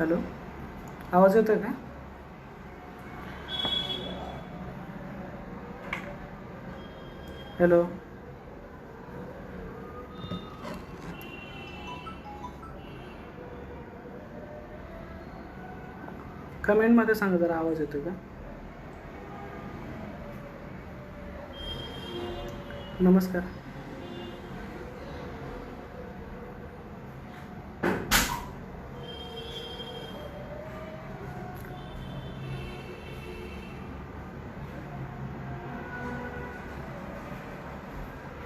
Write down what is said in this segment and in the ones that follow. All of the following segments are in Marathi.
हॅलो, आवाज येतोय का? हॅलो, कमेंटमध्ये सांगा जरा आवाज येतोय का? नमस्कार.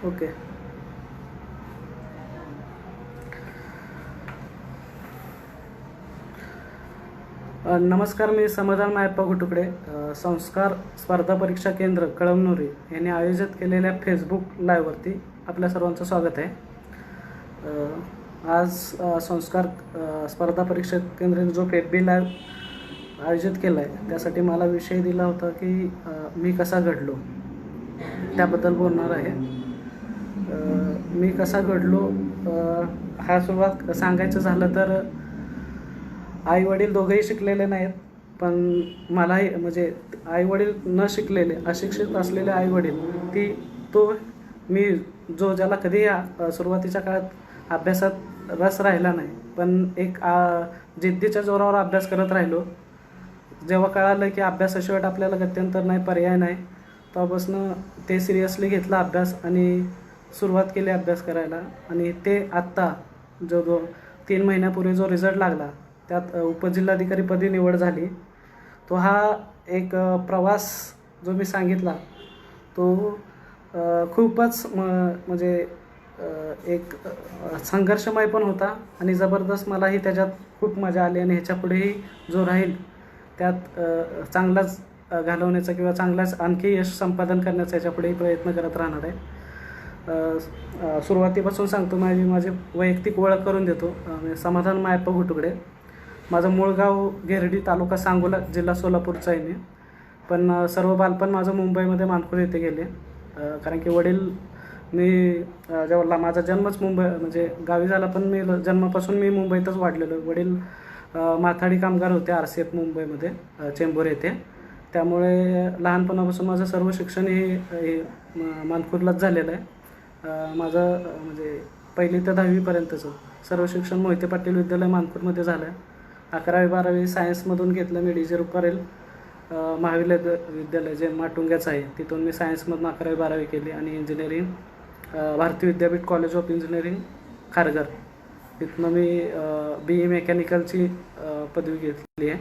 ओके. नमस्कार, मी समाधान मायप्पा घुटुकडे. संस्कार स्पर्धा परीक्षा केंद्र कळमनुरी यांनी आयोजित केलेल्या फेसबुक लाईव्हवरती आपल्या सर्वांचं स्वागत आहे. आज संस्कार स्पर्धा परीक्षा केंद्राने जो FB लाईव्ह आयोजित केला आहे त्यासाठी मला विषय दिला होता की मी कसा घडलो, त्याबद्दल बोलणार आहे. मी कसा घडलो हा सुरुवात सांगायचं झालं तर आई वडील दोघंही शिकलेले नाहीत, पण मलाही म्हणजे आई वडील न शिकलेले अशिक्षित असलेले आई वडील मी ज्याला कधी सुरुवातीच्या काळात अभ्यासात रस राहिला नाही, पण एक जिद्दीच्या जोरावर अभ्यास करत राहिलो. जेव्हा कळालं की अभ्यासाशिवाय आपल्याला गत्यंतर नाही, पर्याय नाही, तेव्हापासून ते सिरियसली घेतला अभ्यास आणि सुरुवात केली अभ्यास करायला. आणि ते आत्ता जो 3 महिन्यापूर्वी जो रिझल्ट लागला त्यात उपजिल्हाधिकारीपदी निवड झाली. तो हा एक प्रवास जो मी सांगितला तो खूपच म्हणजे एक संघर्षमय पण होता आणि जबरदस्त. मलाही त्याच्यात खूप मजा आली आणि ह्याच्यापुढेही जो राहील त्यात चांगलाच घालवण्याचा किंवा चांगलाच आणखी यश संपादन करण्याचा ह्याच्यापुढेही प्रयत्न करत राहणार आहे. सुरुवातीपासून सांगतो, माझी वैयक्तिक ओळख करून देतो. समाधान मायप्पा घुटुकडे. माझं मूळ गाव घेरडी, तालुका सांगोला, जिल्हा सोलापूरचा आहे मी. पण सर्व बालपण माझं मुंबईमध्ये मानखुर्द येथे गेले. कारण की मी जेव्हा माझा जन्मच मुंबई म्हणजे गावी झाला, पण मी जन्मापासून मुंबईतच वाढलेलो. वडील माथाडी कामगार होते RCF मुंबईमध्ये, चेंबूर येथे. त्यामुळे लहानपणापासून माझं सर्व शिक्षण हे मानखुर्दलाच झालेलं आहे. माझं म्हणजे 1ली ते 10वीपर्यंतचं सर्व शिक्षण मोहिते पाटील विद्यालय मानखुर्दमध्ये झालं आहे. 11वी-12वी सायन्समधून घेतलं मी. DJ रुपारेल महाविद्यालय जे माटुंग्याचं आहे तिथून मी सायन्समधून 11वी-12वी केली. आणि इंजिनिअरिंग भारतीय विद्यापीठ कॉलेज ऑफ इंजिनिअरिंग खारघर, तिथनं मी BE मेकॅनिकलची पदवी घेतली आहे.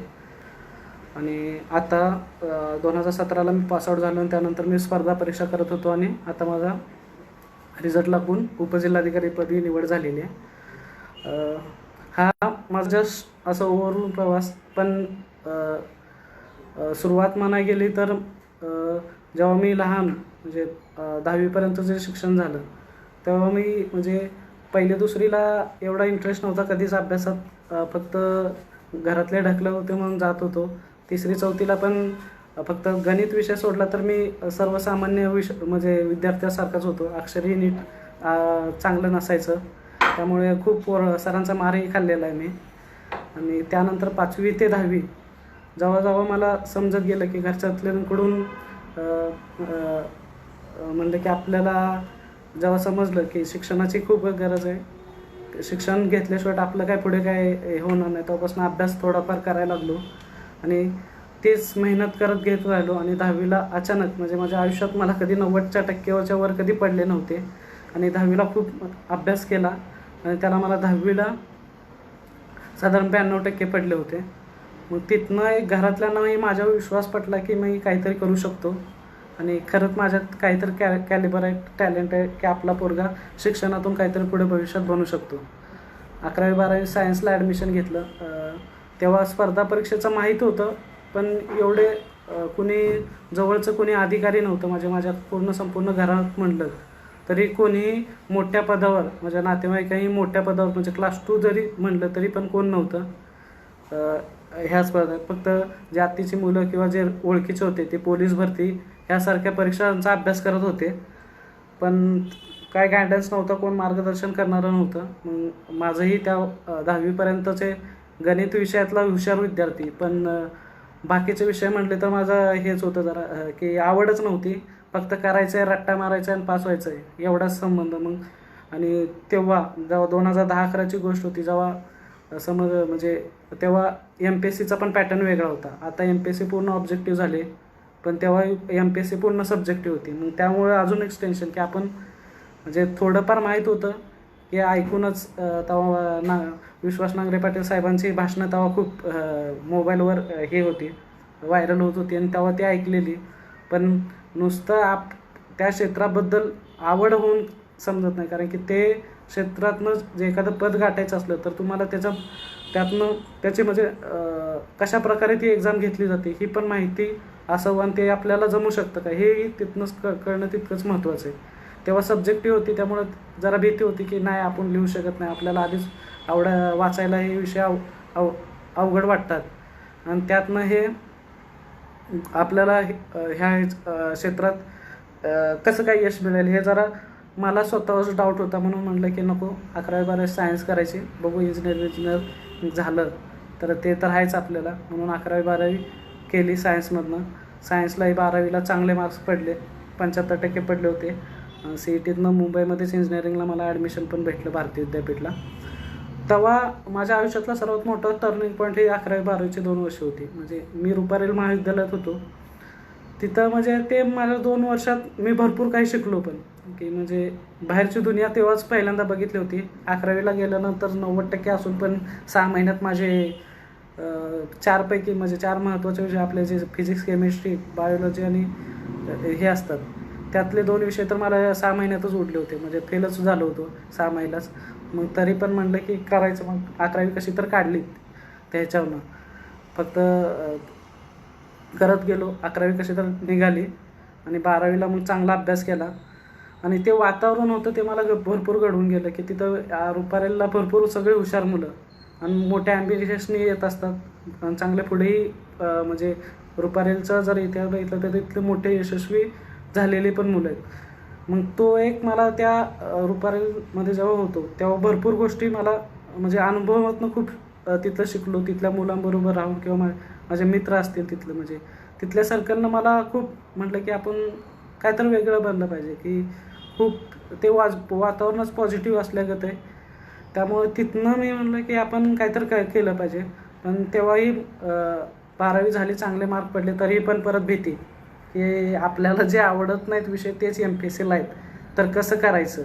आणि आता 2017ला मी पासआउट झालो आणि त्यानंतर मी स्पर्धा परीक्षा करत होतो आणि आता माझा रिझल्ट लागून उपजिल्हाधिकारीपदी निवड झालेली आहे. हा माझा जस्ट असं ओव्हरऑल प्रवास. पण सुरुवात म्हणायला गेली तर जेव्हा मी लहान म्हणजे 10वीपर्यंत जे शिक्षण झालं तेव्हा मी म्हणजे 1ली-2रीला एवढा इंटरेस्ट नव्हता कधीच अभ्यासात. फक्त घरातले ढकलत होते म्हणून जात होतो. 3री-4थीला पण फक्त गणित विषय सोडला तर मी सर्वसामान्य म्हणजे विद्यार्थ्यासारखाच होतो. अक्षरही नीट चांगलं नसायचं, त्यामुळे खूप सरांचा मारही खाल्लेला आहे मी. आणि त्यानंतर 5वी ते 10वी जेव्हा मला समजत गेलं की घरच्यातल्यांकडून म्हणलं की आपल्याला जेव्हा समजलं की शिक्षणाची खूप गरज आहे, शिक्षण घेतल्याशिवाय आपलं काय पुढे काय हे होणार नाही, तेव्हापासून अभ्यास थोडाफार करायला लागलो. आणि तेच मेहनत करत घेत राहिलो. आणि 10वीला अचानक म्हणजे माझ्या आयुष्यात मला कधी 90% वर कधी पडले नव्हते. आणि 10वीला खूप अभ्यास केला आणि त्याला मला 10वीला साधारण 92% पडले होते. मग तिथनं एक घरातल्यांनाही माझ्यावर विश्वास पटला की मी काहीतरी करू शकतो आणि खरंच माझ्यात काहीतरी कॅलिबर आहे, टॅलेंट आहे की आपला पोरगा शिक्षणातून काहीतरी पुढे भविष्यात बनू शकतो. 11वी-12वी सायन्सला ॲडमिशन घेतलं. तेव्हा स्पर्धा परीक्षेचं माहीत होतं, पण एवढे जवळचं कोणी अधिकारी नव्हतं. माझ्या संपूर्ण घरात म्हटलं तरी कोणीही मोठ्या पदावर, माझ्या नातेवाईकही मोठ्या पदावर म्हणजे क्लास 2 जरी म्हटलं तरी पण कोण नव्हतं. ह्या स्पर्धा फक्त जे आत्तीची मुलं किंवा जे ओळखीचे होते ते पोलीस भरती ह्यासारख्या परीक्षांचा अभ्यास करत होते, पण काय गायडन्स नव्हतं, कोण मार्गदर्शन करणारं नव्हतं. मग माझंही त्या 10वीपर्यंतचे गणित विषयातला हुशार विद्यार्थी, पण बाकीचे विषय म्हटले तर माझं हेच होतं जरा की आवडच नव्हती. फक्त करायचं आहे, रट्टा मारायचा आहे आणि पास व्हायचं आहे, एवढाच संबंध. मग आणि तेव्हा जेव्हा 2010-11ची गोष्ट होती, जेव्हा समज म्हणजे तेव्हा MPSCचा पण पॅटर्न वेगळा होता. आता MPSC पूर्ण ऑब्जेक्टिव्ह झाले, पण तेव्हा MPSC पूर्ण सब्जेक्टिव्ह होती. मग त्यामुळे अजून एक टेन्शन की आपण म्हणजे थोडंफार माहीत होतं की ऐकूनच तेव्हा विश्वास नांगरे पाटील साहेबांची भाषणं तेव्हा खूप मोबाईलवर हे होती, व्हायरल होत होती आणि तेव्हा ती ऐकलेली. पण नुसतं त्या क्षेत्राबद्दल आवड होऊन समजत नाही, कारण की ते क्षेत्रातनं जे एखादं पद गाठायचं असलं तर तुम्हाला त्यातनं त्याची म्हणजे कशा प्रकारे ती एक्झाम घेतली जाते ही पण माहिती असावं आणि ते आपल्याला जमू शकतं का हेही तिथनंच कळणं तितकंच महत्त्वाचं आहे. तेव्हा सब्जेक्टिव्ह होती, त्यामुळं जरा भीती होती की नाही आपण लिहू शकत नाही, आपल्याला आधीच वाचायला हे विषय अवघड वाटतात आणि त्यातनं हे आपल्याला ह्या क्षेत्रात कसं काय यश मिळेल हे जरा मला स्वतःवरच डाऊट होता. म्हणून म्हटलं की नको, 11वी-12वी सायन्स करायची, बघू इंजिनिअर झालं तर ते तर आहेच आपल्याला. म्हणून 11वी-12वी केली सायन्समधनं. सायन्सलाही 12वीला चांगले मार्क्स पडले, 75% पडले होते. CETतनं मुंबईमध्येच इंजिनिअरिंगला मला ॲडमिशन पण भेटलं भारतीय विद्यापीठला. तेव्हा माझ्या आयुष्यातला सर्वात मोठा टर्निंग पॉईंट ही 11वी-12वीची 2 वर्ष होती. म्हणजे मी रुपारेल महाविद्यालयात होतो तिथं, म्हणजे ते माझ्या 2 वर्षात मी भरपूर काही शिकलो पण, की म्हणजे बाहेरची दुनिया तेव्हाच पहिल्यांदा बघितली होती. 11वीला गेल्यानंतर 90% असून पण 6 महिन्यात माझे 4पैकी म्हणजे 4 महत्त्वाचे विषय आपले जे फिजिक्स, केमिस्ट्री, बायोलॉजी आणि हे असतात त्यातले 2 विषय तर मला 6 महिन्यातच उडले होते, म्हणजे फेलच झालो होतो 6 महिन्यालाच. मग तरी पण म्हणलं की करायचं. मग 11वी कशी तर काढली त्याच्यावरनं, फक्त करत गेलो. 11वी कशी तर निघाली आणि 12वीला मग चांगला अभ्यास केला आणि ते वातावरण होतं ते मला भरपूर घडवून गेलं की तिथं रुपारेलला भरपूर सगळे हुशार मुलं आणि मोठ्या ॲम्बिशियसनी येत असतात आणि चांगले पुढेही म्हणजे रुपारेलचा जर इतिहास बघितला तर तिथले मोठे यशस्वी झालेले पण मुलं आहेत. मग तो एक मला त्या रुपारेलमध्ये जेव्हा होतो तेव्हा भरपूर गोष्टी मला म्हणजे अनुभवातनं खूप तिथलं शिकलो. तिथल्या मुलांबरोबर राहून किंवा माझे मित्र असतील तिथलं, म्हणजे तिथल्या सर्कलनं मला खूप म्हटलं की आपण काय तर वेगळं बनलं पाहिजे, की खूप ते वातावरणच पॉझिटिव्ह असल्यागत आहे. त्यामुळे तिथनं मी म्हटलं की आपण काहीतरी केलं पाहिजे. पण तेव्हाही 12वी झाली, चांगले मार्क पडले, तरीही पण परत भीती की आपल्याला जे आवडत नाहीत विषय तेच MPSCला आहेत, तर कसं करायचं.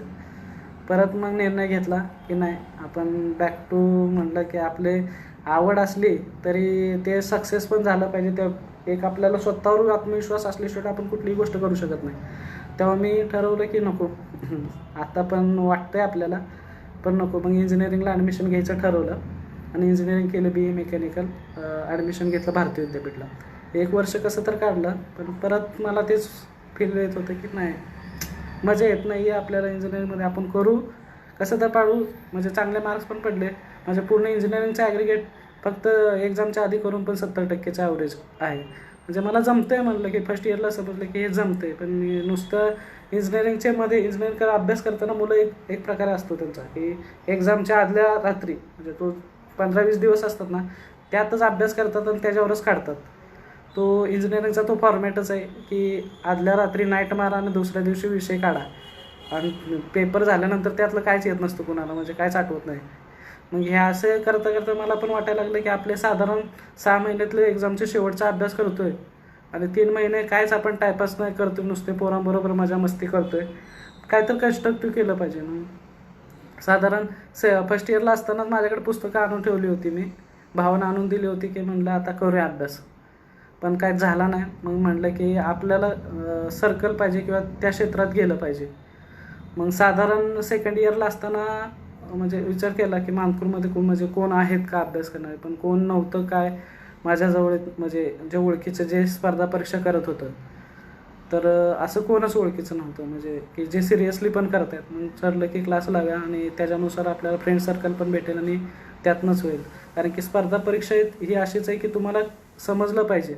परत मग निर्णय घेतला की नाही, आपण बॅक टू म्हटलं की आपले आवड असली तरी ते सक्सेस पण झालं पाहिजे. ते एक आपल्याला स्वतःवर आत्मविश्वास असल्याशिवाय आपण कुठलीही गोष्ट करू शकत नाही. तेव्हा मी ठरवलं की नको, आता पण वाटतंय आपल्याला पण नको. मग इंजिनिअरिंगला ॲडमिशन घ्यायचं ठरवलं आणि इंजिनिअरिंग केलं, BE मेकॅनिकल. ॲडमिशन घेतलं भारतीय विद्यापीठला. 1 वर्ष कसं तर काढलं, पण परत मला तेच फील येत होतं की नाही, मजा येत नाही आहे आपल्याला इंजिनिअरिंगमध्ये, आपण करू कसं तर पाडू. म्हणजे चांगले मार्क्स पण पडले. माझ्या पूर्ण इंजिनिअरिंगचं ॲग्रिगेट फक्त एक्झामच्या आधी करून पण 70%चं ॲव्हरेज आहे. म्हणजे मला जमतं आहे म्हणलं की फर्स्ट इयरला समजलं की हे जमतं आहे. पण मी नुसतं इंजिनिअरिंग अभ्यास करताना मुलं एक प्रकारे असतो त्यांचा, की एक्झामच्या आदल्या रात्री म्हणजे तो 15-20 दिवस असतात ना, त्यातच अभ्यास करतात आणि त्याच्यावरच काढतात. तो इंजिनिअरिंगचा तो फॉर्मॅटच आहे की आदल्या रात्री नाईट मारा आणि दुसऱ्या दिवशी विषय काढा आणि पेपर झाल्यानंतर त्यातलं काहीच येत नसतं कुणाला, म्हणजे काहीच आठवत नाही. मग हे असं करता करता मला पण वाटायला लागलं की आपले साधारण 6 महिन्यातले एक्झामचे शेवटचा अभ्यास करतो आहे आणि 3 महिने कायच आपण टायपास नाही करतो, नुसते पोरांबरोबर मजा मस्ती करतो आहे. काय तर कन्स्ट्रक्टिव्ह केलं पाहिजे. मग साधारण फर्स्ट इयरला असतानाच माझ्याकडे पुस्तकं आणून ठेवली होती, मी भावानं आणून दिली होती की म्हणलं आता करूया अभ्यास, पण काय झाला नाही. मग म्हटलं की आपल्याला सर्कल पाहिजे किंवा त्या क्षेत्रात गेलं पाहिजे. मग साधारण सेकंड इयरला असताना म्हणजे विचार केला की मानपूरमध्ये कोण आहेत का अभ्यास करणारे, पण कोण नव्हतं. काय माझ्याजवळ म्हणजे जे ओळखीचं जे स्पर्धा परीक्षा करत होतं, तर असं कोणच ओळखीचं नव्हतं म्हणजे की जे सिरियसली पण करतात. मग ठरलं की क्लास लाव्या आणि त्याच्यानुसार आपल्याला फ्रेंड सर्कल पण भेटेल आणि त्यातनंच होईल. कारण की स्पर्धा परीक्षा ही अशीच आहे की तुम्हाला समजलं पाहिजे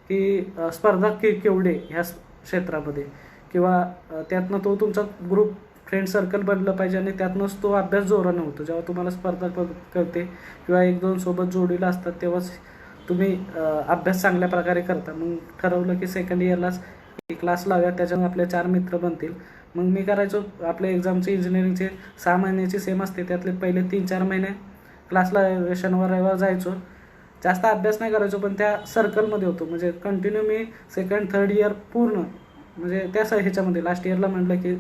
की स्पर्धा केवढे ह्या क्षेत्रामध्ये, किंवा त्यातनं तो तुमचा ग्रुप फ्रेंड सर्कल बनलं पाहिजे आणि त्यातनंच तो अभ्यास जोरानं होतो. जेव्हा तुम्हाला स्पर्धा करते किंवा 1-2 सोबत जोडीला असतात तेव्हाच तुम्ही अभ्यास चांगल्या प्रकारे करता. मग ठरवलं की सेकंड इयरलाच क्लास लावूया, त्याच्यामुळे आपले 4 मित्र बनतील. मग मी करायचो आपल्या एक्झामचे इंजिनिअरिंगचे 6 महिन्याची सेम असते, त्यातले पहिले 3-4 महिने क्लासला शनिवार रविवार जायचो. जास्त अभ्यास नाही करायचो पण त्या सर्कलमध्ये होतो. म्हणजे कंटिन्यू मी सेकंड थर्ड इयर पूर्ण म्हणजे त्या ह्याच्यामध्ये लास्ट इयरला म्हटलं की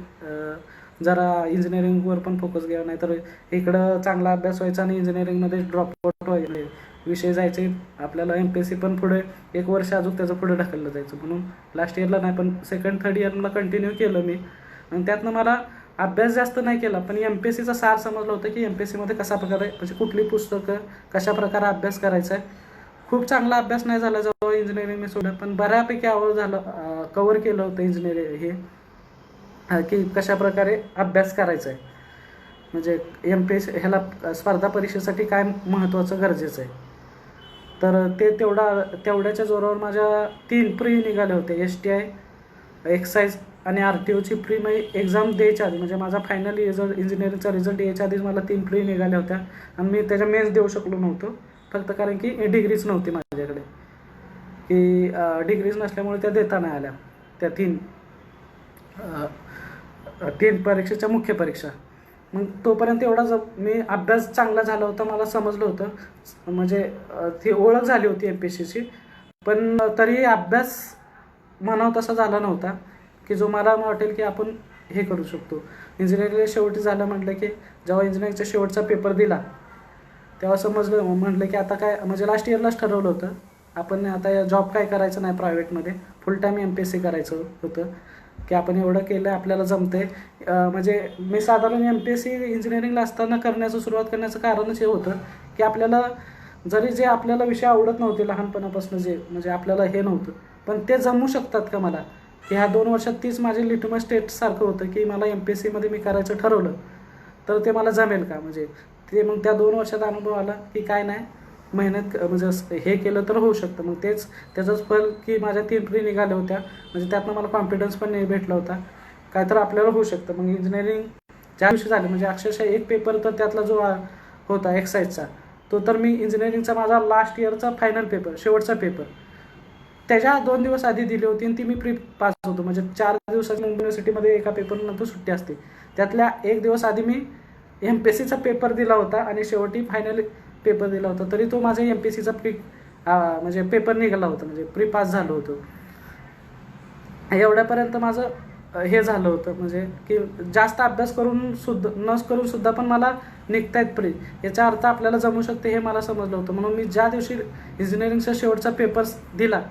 जरा इंजिनिअरिंगवर पण फोकस घ्यावा, नाहीतर इकडं चांगला अभ्यास व्हायचा आणि इंजिनिअरिंगमध्ये ड्रॉपआउट व्हायचे विषय जायचे. आपल्याला MPSC पण पुढे 1 वर्ष अजून त्याचं पुढे ढकललं जायचं. म्हणून लास्ट इयरला नाही पण सेकंड थर्ड इयरला कंटिन्यू केलं मी. आणि त्यातनं मला अभ्यास जास्त नाही केला पण MPSCचा सार समजलं होतं की MPSCमध्ये कशा प्रकारे म्हणजे कुठली पुस्तकं कशा प्रकारे अभ्यास करायचा आहे. खूप चांगला अभ्यास नाही झाला जेव्हा इंजिनिअरिंग मी सोडलं, पण बऱ्यापैकी कवर केलं होतं इंजिनिअरिंग हे की कशा प्रकारे अभ्यास करायचा आहे. म्हणजे MPSC ह्याला स्पर्धा परीक्षेसाठी काय महत्त्वाचं गरजेचं आहे. तर ते तेवढ्याच्या जोरावर माझ्या 3 प्री निघाले होते. STI, एक्साईज आणि RTOची प्री मी एक्झाम द्यायच्या आधी म्हणजे माझा फायनल रिझल्ट इंजिनिअरिंगचा रिझल्ट यायच्या आधीच मला 3 प्री निघाल्या होत्या आणि मी त्याच्या मेन्स देऊ शकलो नव्हतो फक्त कारण की डिग्रीच नव्हती माझ्याकडे, की डिग्रीज नसल्यामुळे त्या देता नाही आल्या त्या 3 परीक्षेच्या मुख्य परीक्षा. मग तोपर्यंत मी अभ्यास चांगला झाला होता, मला समजलं होतं म्हणजे ती ओळख झाली होती MPSCची. पण तरी अभ्यास म्हणावं तसा झाला नव्हता की जो मला वाटेल की आपण हे करू शकतो. इंजिनिअरिंगला शेवटी झालं म्हटलं की जेव्हा इंजिनिअरिंगचा शेवटचा पेपर दिला तेव्हा म्हटलं की आता काय म्हणजे लास्ट इयरलाच ठरवलं होतं आपण आता जॉब काय करायचं नाही प्रायव्हेटमध्ये, फुल टाईम MPSC करायचं होतं की आपण एवढं केलं आपल्याला जमते. म्हणजे मी साधारण MPSC इंजिनिअरिंगला असताना सुरुवात करण्याचं कारणच हे होतं की आपल्याला जरी जे आपल्याला विषय आवडत नव्हते लहानपणापासून जे म्हणजे आपल्याला हे नव्हतं पण ते जमू शकतात का मला, की ह्या 2 वर्षात तीच माझी लिटमस टेस्टसारखं होतं की मला MPSCमध्ये मी करायचं ठरवलं तर ते मला जमेल का. म्हणजे ते मग त्या 2 वर्षात अनुभव आला की काय नाही मेहनत म्हणजे हे केलं तर होऊ शकतं. मग त्याचंच फल की माझ्या 3 प्री निघाल्या होत्या म्हणजे त्यातनं मला कॉन्फिडन्स पण भेटला होता काय तर आपल्याला होऊ शकतं. मग इंजिनिअरिंग ज्या दिवशी झालं म्हणजे अक्षरशः एक पेपर तर त्यातला जो होता एक्साईजचा तो तर मी इंजिनिअरिंगचा माझा लास्ट इयरचा फायनल पेपर शेवटचा पेपर त्याच्या 2 दिवस आधी दिली होती आणि ती मी प्री पास होतो. म्हणजे 4 दिवसाची मुंबई युनिव्हर्सिटीमध्ये एका पेपरनंतर सुट्टी असते त्यातल्या 1 दिवस आधी मी MPSCचा पेपर दिला होता आणि शेवटी फायनल पेपर दिला होता तरी तो माझा MPSCचा म्हणजे पेपर निघाला होता म्हणजे प्री पास झालो होतो. एवढ्यापर्यंत माझं हे झालं होतं म्हणजे की जास्त अभ्यास करून सुद्धा पण मला निघतायत प्री याचा अर्थ आपल्याला जमू शकते हे मला समजलं होतं. म्हणून मी ज्या दिवशी इंजिनिअरिंगचा शेवटचा पेपर दिला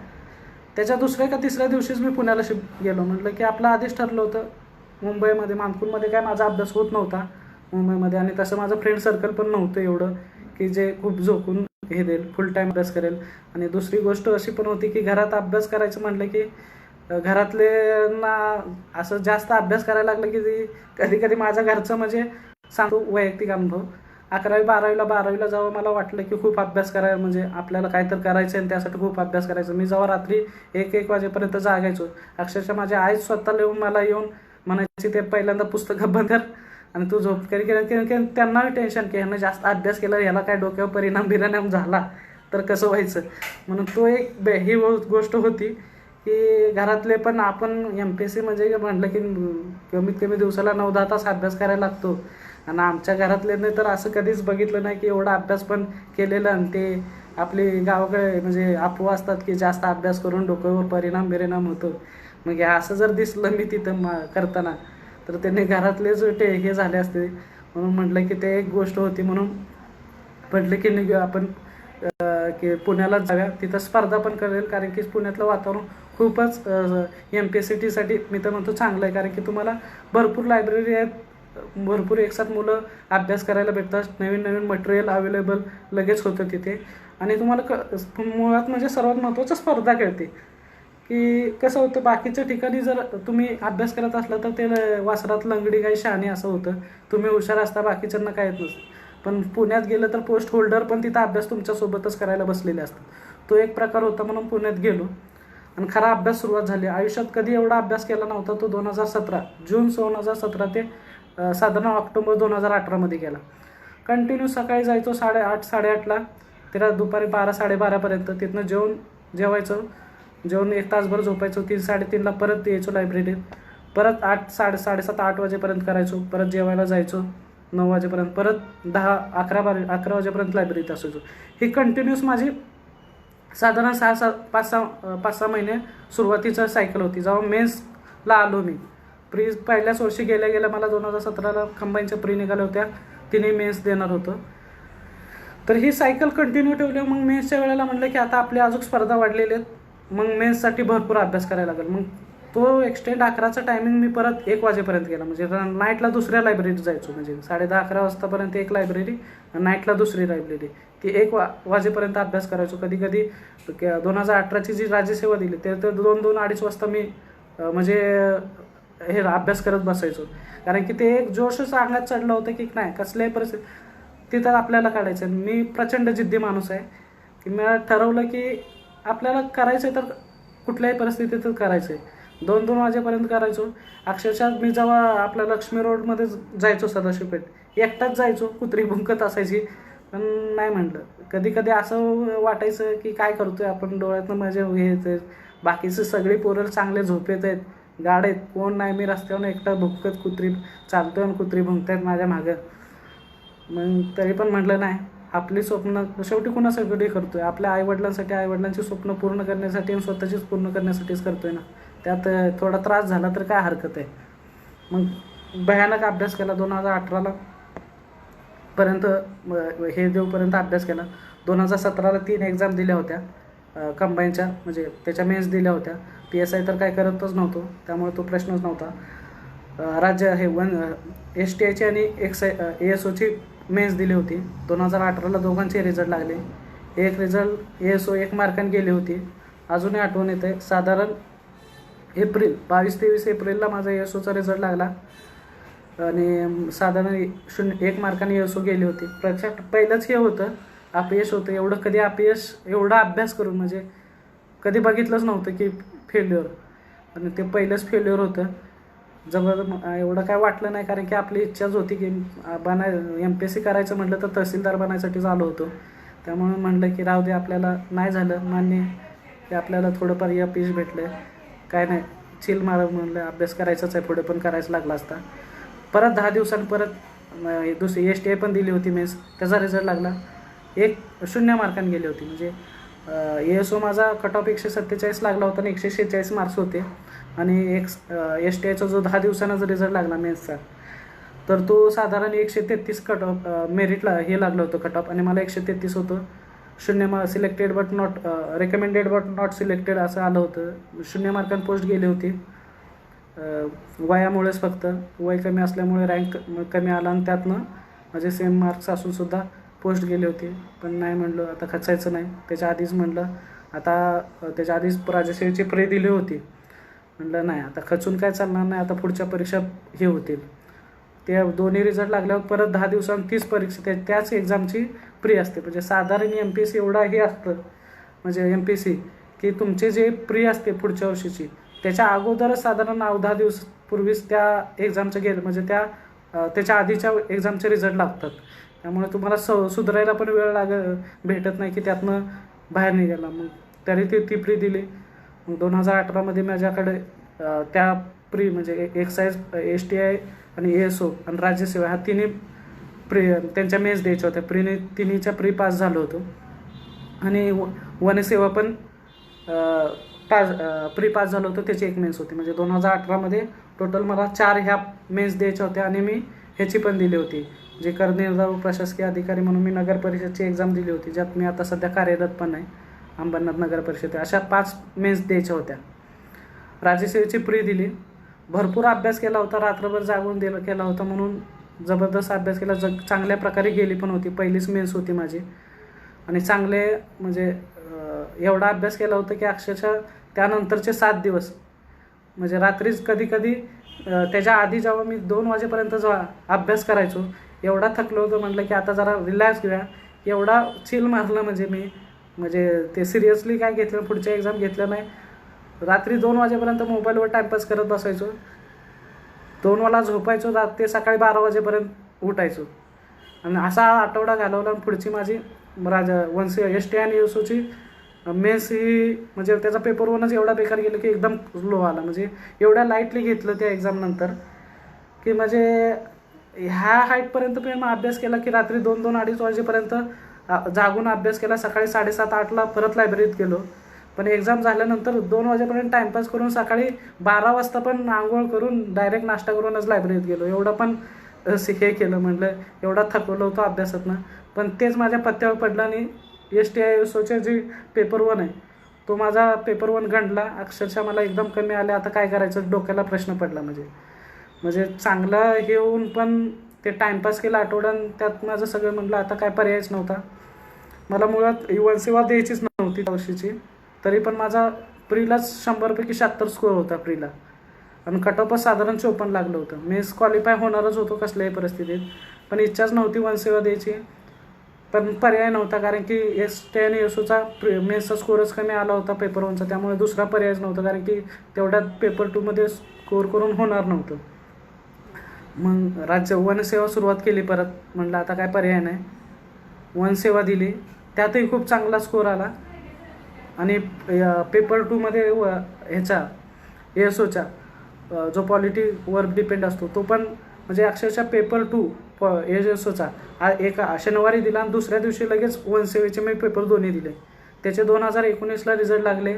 त्याच्या 2ऱ्या का 3ऱ्या दिवशीच मी पुण्याला गेलो. म्हटलं की आपलं आधीच ठरलं होतं मुंबईमध्ये मानपूरमध्ये काय माझा अभ्यास होत नव्हता मुंबईमध्ये आणि तसं माझं फ्रेंड सर्कल पण नव्हतं एवढं की जे खूप झोकून हे देईल फुल टाईम अभ्यास करेल. आणि दुसरी गोष्ट अशी पण होती की घरात अभ्यास करायचं म्हटलं की घरातल्यांना असं जास्त अभ्यास करायला लागलं की कधी कधी माझ्या घरचं म्हणजे सांगतो वैयक्तिक अनुभव 11वी-12वीला जेव्हा मला वाटलं की खूप अभ्यास करायला म्हणजे आपल्याला काय तर करायचं आणि त्यासाठी खूप अभ्यास करायचं मी जेव्हा रात्री 1-1 वाजेपर्यंत जागायचो अक्षरशः माझ्या आई स्वतः येऊन मला म्हणायची ते पहिल्यांदा पुस्तकं बंद कर आणि तू झोप करी त्यांनाही टेन्शन की ह्यानं जास्त अभ्यास केला ह्याला काय डोक्यावर परिणाम झाला तर कसं व्हायचं. म्हणून तो एक ही गोष्ट होती की घरातले पण आपण MPSC म्हणजे म्हटलं की कमीत कमी दिवसाला 9-10 तास अभ्यास करायला लागतो आणि आमच्या घरातल्याने तर असं कधीच बघितलं नाही की एवढा अभ्यास पण केलेला आणि ते आपली गावाकडे म्हणजे अफवा असतात की जास्त अभ्यास करून डोक्यावर परिणाम होतो. मग हे असं जर दिसलं मी तिथं करताना तर त्यांनी घरातलेच हे झाले असते. म्हणून म्हटलं की ते एक गोष्ट होती म्हणून म्हटलं की निघूया आपण की पुण्याला जाऊया तिथं स्पर्धा पण करेल कारण की पुण्यातलं वातावरण खूपच MPSCसाठी मी तर म्हणतो चांगलं आहे कारण की तुम्हाला भरपूर लायब्ररी आहेत, भरपूर एकसाथ मुलं अभ्यास करायला भेटतात, नवीन मटेरियल अवेलेबल लगेच होतं तिथे आणि तुम्हाला मुळात म्हणजे सर्वात महत्त्वाचं स्पर्धा कळते की कसं होतं. बाकीच्या ठिकाणी जर तुम्ही अभ्यास करत असला तर ते वासरात लंगडी काही शहाणी असं होतं, तुम्ही हुशार असता बाकीच्यांना काय येत नसतं. पण पुण्यात गेलं तर पोस्ट होल्डर पण तिथं अभ्यास तुमच्यासोबतच करायला बसलेले असतात. तो एक प्रकार होता म्हणून पुण्यात गेलो आणि खरा अभ्यास सुरुवात झाली. आयुष्यात कधी एवढा अभ्यास केला नव्हता तो 2017 जून 2017 ते साधारण ऑक्टोबर 2018मध्ये केला. कंटिन्यू सकाळी जायचो 8:30 8:30ला, त्याला दुपारी 12 12:30पर्यंत. तिथनं जेवायचं, जेवून 1 तासभर झोपायचो. 3 3:30ला परत यायचो लायब्ररीत. परत 7:30 8 वाजेपर्यंत करायचो. परत जेवायला जायचो 9 वाजेपर्यंत. परत 10 11 वाजेपर्यंत लायब्ररीत असायचो. ही कंटिन्यूस माझी साधारण 5-6 महिने सुरुवातीचं सायकल होती. जेव्हा मेन्सला आलो मी, पहिल्याच वर्षी गेल्या मला 2017ला कंबाईनच्या प्री निघाल्या होत्या, तिने मेन्स देणार होतं. तर ही सायकल कंटिन्यू ठेवली. मग मेन्सच्या वेळेला म्हटलं की आता आपल्या अजून स्पर्धा वाढलेल्या आहेत, मग मेन्ससाठी भरपूर अभ्यास करायला लागेल. मग तो एक्सटेंड 11चा टायमिंग मी परत 1 वाजेपर्यंत केला. म्हणजे नाईटला दुसऱ्या लायब्ररीत जायचो. म्हणजे 10:30-11 वाजतापर्यंत एक लायब्ररी, नाईटला दुसरी लायब्ररी. ती 1 वाजेपर्यंत अभ्यास करायचो. कधी 2018ची जी राज्यसेवा दिली ते तर 2-2 2:30 वाजता मी म्हणजे हे अभ्यास करत बसायचो. कारण की ते एक जोशच अंगात चढलं होतं की नाही, कसल्याही परिस्थिती तिथं आपल्याला काढायचं. मी प्रचंड जिद्दी माणूस आहे की मी ठरवलं की आपल्याला करायचं आहे तर कुठल्याही परिस्थितीत करायचं आहे. 2-2 वाजेपर्यंत करायचो. अक्षरशः मी जेव्हा आपल्या लक्ष्मी रोडमध्ये जायचो सदाशिवपेठ, एकटाच जायचो. कुत्री भुंकत असायची, पण नाही म्हटलं. कधी असं वाटायचं की काय करतोय आपण, डोळ्यातनं माझे हे येते, बाकीचे सगळी पोरं चांगले झोपेत आहेत, गाड्या आहेत, कोण नाही, मी रस्त्यावर एकटा भुंकत कुत्री चालतोय आणि कुत्री भुंकतायत माझ्या मागं. मग तरी पण म्हटलं नाही, आपली स्वप्न शेवटी कुणासाठी करतोय, आपल्या आईवडिलांसाठी, आईवडिलांची स्वप्न पूर्ण करण्यासाठी आणि स्वतःचीच पूर्ण करण्यासाठीच करतोय ना. त्यात थोडा त्रास झाला तर काय हरकत आहे. मग भयानक अभ्यास केला. 2018ला पर्यंत हे देऊपर्यंत अभ्यास केला. 2017ला 3 एक्झाम दिल्या होत्या कंबाईनच्या, म्हणजे त्याच्या मेन्स दिल्या होत्या. PSI तर काय करतच नव्हतो, त्यामुळे तो प्रश्नच नव्हता. राज्य हे STIची आणि ASOची मेन्स दिली होती. 2018ला दोघांचे रिझल्ट लागले. एक रिझल्ट ASO 1 मार्काने गेली होती. अजूनही आठवण येते. साधारण 22-23 एप्रिलला माझा ASOचा रिझल्ट लागला आणि साधारण 1 मार्काने ASO गेली होती. प्रत्यक्षात पहिलंच हे होतं, अपयश होतं. कधी अपयश एवढा अभ्यास करून म्हणजे कधी बघितलंच नव्हतं की फेल्युअर, आणि ते पहिलंच फेल्युअर होतं. एवढं काय वाटलं नाही, कारण की आपली इच्छाच होती की MPSC करायचं म्हटलं तर तहसीलदार बनायसाठीच आलो होतो. त्यामुळे म्हटलं की राहू दे, आपल्याला नाही झालं मान्य की आपल्याला थोडंफार अपयश भेटलं, काय नाही, चिल मार म्हणलं, अभ्यास करायचाच आहे, पुढे पण करायचं लागला असता. परत 10 दिवसांनी परत दुसरी STI पण दिली होती मेन्स, त्याचा रिझल्ट लागला. 0 मार्कांनी गेली होती. म्हणजे ASO माझा कट ऑफ 147 लागला होता आणि 146 मार्क्स होते. आणि STIचा जो 10 दिवसांचा रिझल्ट लागला मेन्सचा, तर तो साधारण 133 कट ऑफ मेरिटला हे लागलं होतं कट ऑफ, आणि मला 133 होतं. 0 selected but not recommended but not selected असं आलं होतं. 0 मार्कांनी पोस्ट गेली होती. वयामुळेच, फक्त वय कमी असल्यामुळे रँक कमी आला आणि त्यातनं माझे सेम मार्क्स असूनसुद्धा पोस्ट गेली होती. पण नाही म्हणलं, आता खचायचं नाही. त्याच्या आधीच म्हणलं, आता त्याच्या आधीच राज्यसेवेची प्री दिली होती. म्हटलं नाही, आता खचून काय चालणार नाही, आता पुढच्या परीक्षा हे होतील. त्या दोन्ही रिझल्ट लागल्यावर परत 10 दिवसांनी 30 परीक्षा, त्याच एक्झामची प्री असते. म्हणजे साधारण MPSC एवढा हे असतं, म्हणजे MPSC की तुमचे जे प्री असते पुढच्या वर्षीची, त्याच्या अगोदरच साधारण 9-10 दिवस पूर्वीच त्या एक्झामचं म्हणजे त्याच्या आधीच्या एक्झामचे रिझल्ट लागतात. त्यामुळे तुम्हाला सुधारायला पण वेळ भेटत नाही की त्यातनं बाहेर निघायला. मग तरी ती प्री दिली. मग 2018मध्ये माझ्याकडे त्या प्री म्हणजे एक्साईज, STI आणि ASO आणि राज्यसेवा ह्या तिन्ही प्री त्यांच्या मेन्स द्यायच्या होत्या. तिन्हीच्या प्री पास झालो होतो. आणि वनसेवा पण प्री पास झालं होतं, त्याची 1 मेन्स होती. म्हणजे 2018मध्ये टोटल मला 4 ह्या मेन्स द्यायच्या होत्या. आणि मी ह्याची पण दिली होती, जे करनिर्वाह प्रशासकीय अधिकारी म्हणून मी नगर परिषदची एक्झाम दिली होती, ज्यात मी आता सध्या कार्यरत पण आहे, अंबरनाथ नगर परिषद. अशा 5 मेन्स द्यायच्या होत्या. राज्यसेवेची प्री दिली. भरपूर अभ्यास केला होता, रात्रभर जागून केला होता, म्हणून जबरदस्त अभ्यास केला. चांगल्या प्रकारे गेली पण होती. पहिलीच मेन्स होती माझी. आणि चांगले म्हणजे एवढा अभ्यास केला होता की अक्षरशः त्यानंतरचे 7 दिवस म्हणजे रात्रीच कधी त्याच्या आधी जेव्हा मी 2 वाजेपर्यंत जेव्हा अभ्यास करायचो, एवढा थकलो होतो, म्हटलं की आता जरा रिलॅक्स घेऊया. एवढा चिल मारलं म्हणजे ते सिरियसली काय घेतलं, पुढच्या एक्झाम घेतलं नाही. रात्री 2 वाजेपर्यंत मोबाईलवर टाईमपास करत बसायचो. 2 वाजता झोपायचो, ते सकाळी 12 वाजेपर्यंत उठायचो. आणि असा आठवडा घालवला. आणि पुढची माझी ST आणि ESOची मेन्स ही म्हणजे त्याचा पेपर 1च एवढा बेकार गेला की एकदम लो आला. म्हणजे एवढ्या लाईटली घेतलं त्या एक्झामनंतर की म्हणजे ह्या हाईटपर्यंत मी अभ्यास केला की रात्री 2-2, 2:30 वाजेपर्यंत जागून अभ्यास केला. सकाळी 7:30-8ला परत लायब्ररीत गेलो. पण एक्झाम झाल्यानंतर 2 वाजेपर्यंत टाईमपास करून सकाळी 12 वाजता पण आंघोळ करून डायरेक्ट नाश्ता करूनच लायब्ररीत गेलो. एवढं पण हे केलं, म्हटलं एवढा थकवलं होतं अभ्यासातनं. पण तेच माझ्या पत्त्यावर पडलं आणि ST ESOचे जे पेपर 1 आहे तो माझा पेपर 1 गंडला. अक्षरशः मला एकदम कमी आले. आता काय करायचं डोक्याला प्रश्न पडला. म्हणजे चांगलं हे होऊन पण ते टाईमपास केला आठवड्यान. त्यात माझं सगळं म्हटलं आता काय पर्यायच नव्हता. मला मुळात युवन सेवा द्यायचीच नव्हती त्या वर्षीची. तरी पण माझा प्रीलाच 100पैकी 76 स्कोअर होता प्रीला. आणि कट ऑफच साधारण 54 लागलं होतं. मेन्स क्वालिफाय होणारच होतो कसल्याही परिस्थितीत. पण इच्छाच नव्हती युवन सेवा द्यायची. पण पर्याय नव्हता, कारण की ST आणि ESOचा मेन्सचा स्कोअरच कमी आला होता पेपर 1चा. त्यामुळे दुसरा पर्यायच नव्हता, कारण की तेवढ्यात पेपर 2मध्ये स्कोअर करून होणार नव्हतं. मग वन सेवा सुरुवात केली परत. म्हटलं आता काय पर्याय नाही. वन सेवा दिली, त्यातही खूप चांगला स्कोअर आला. आणि पेपर 2मध्ये ह्याचा ESOचा जो पॉलिटीवर डिपेंड असतो तो पण म्हणजे अक्षरशः पेपर 2 ESOचा एका शनिवारी दिला आणि दुसऱ्या दिवशी लगेच वन सेवेचे मी पेपर 2 दिले. त्याचे 2019ला रिझल्ट लागले.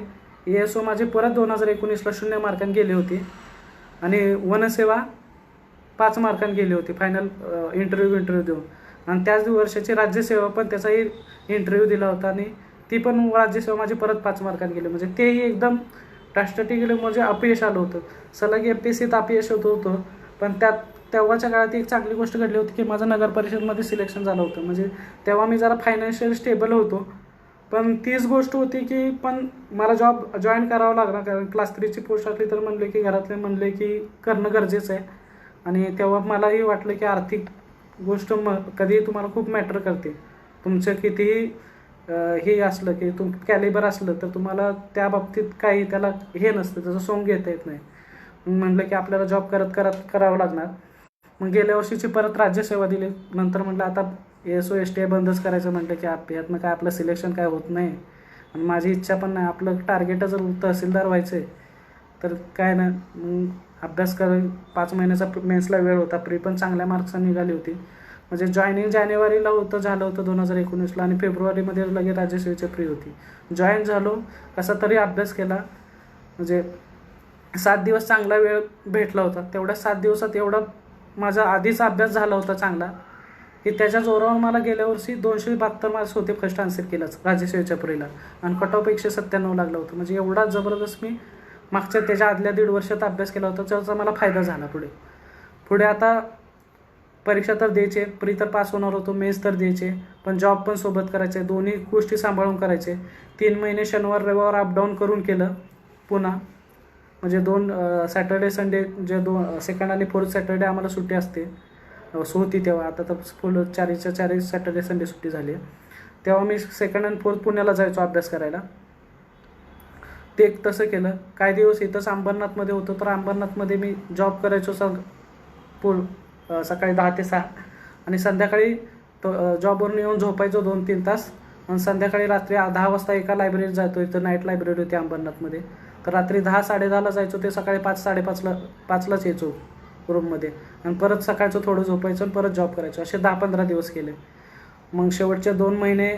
ESO माझे परत 2019ला 0 मार्कांनी गेले होते. आणि वन सेवा 5 मार्कांनी गेली होती फायनल इंटरव्ह्यू देऊन. आणि त्याच वर्षाची राज्यसेवा पण त्याचाही इंटरव्ह्यू दिला होता आणि ती पण राज्यसेवा माझी परत 5 मार्कांनी गेली. म्हणजे तेही एकदम राष्ट्रपती गेले म्हणजे अपयश आलं होतं. सलग MPSCत अपयश होतं. पण तेव्हाच्या काळात एक चांगली गोष्ट घडली होती की माझं नगर परिषदमध्ये सिलेक्शन झालं होतं. म्हणजे तेव्हा मी जरा फायनान्शियल स्टेबल होतो. पण तीच गोष्ट होती की पण मला जॉब जॉईन करावा लागला, कारण क्लास 3ची पोस्ट असली तर म्हणले की घरातले म्हणले की करणं गरजेचं आहे. आणि तेव्हा मलाही वाटलं की आर्थिक गोष्ट कधीही तुम्हाला खूप मॅटर करते. तुमचं कितीही हे असलं की कॅलिबर असलं तर तुम्हाला त्या बाबतीत काही त्याला हे नसतं, त्याचं सोंग घेता येत नाही. म्हटलं की आपल्याला जॉब करत करावं लागणार. मग गेल्या वर्षीची परत राज्यसेवा दिली. नंतर म्हटलं आता ESO STI बंदच करायचं. म्हटलं की ह्यातनं काय आपलं सिलेक्शन काय होत नाही आणि माझी इच्छा पण नाही. आपलं टार्गेटच जर तहसीलदार व्हायचं आहे तर काय नाही. मग अभ्यास 5 महिन्याचा मेन्सला वेळ होता. प्री पण चांगल्या मार्क्सने निघाली होती. म्हणजे जॉईनिंग जानेवारीला झालं होतं 2019ला आणि फेब्रुवारीमध्ये लगेच राज्यसेवेची प्री होती. जॉईन झालो, कसा तरी अभ्यास केला. म्हणजे 7 दिवस चांगला वेळ भेटला होता. तेवढ्या 7 दिवसात एवढा माझा आधीचा अभ्यास झाला होता चांगला की त्याच्या जोरावर मला गेल्या वर्षी 272 मार्क्स होते फर्स्ट आन्सर केलाच राज्यसेवेच्या प्रीला. आणि कट ऑफ 197 लागलं होतं. म्हणजे एवढा जबरदस्त मी मागच्या त्याच्या आदल्या 1.5 वर्षात अभ्यास केला होता, त्याचा मला फायदा झाला. पुढे आता परीक्षा तर द्यायचे, प्री तर पास होणार होतो, मेन्स तर द्यायचे, पण जॉब पण सोबत करायचे. दोन्ही गोष्टी सांभाळून करायचे. 3 महिने शनिवार रविवार अपडाऊन करून केलं पुन्हा. म्हणजे 2 सॅटर्डे संडे जे 2 सेकंड आणि 4th सॅटर्डे आम्हाला सुट्टी असते होती तेव्हा. आता तर फुल 4 सॅटर्डे संडे सुट्टी झाली आहे. तेव्हा मी सेकंड आणि 4th पुण्याला जायचो अभ्यास करायला. ते तसं केलं. काही दिवस इथंच अंबरनाथमध्ये होतं, तर अंबरनाथमध्ये मी जॉब करायचो सकाळी 10 ते 6 आणि संध्याकाळी जॉबवरून येऊन झोपायचो 2-3 तास. आणि संध्याकाळी रात्री 10 वाजता एका लायब्ररीत जातो. इथं नाईट लायब्ररी होती अंबरनाथमध्ये. तर रात्री 10-10:30ला जायचो, ते सकाळी 5-5:30लाच यायचो रूममध्ये. आणि परत सकाळचं थोडं झोपायचं आणि परत जॉब करायचो. असे 10-15 दिवस केले. मग शेवटचे 2 महिने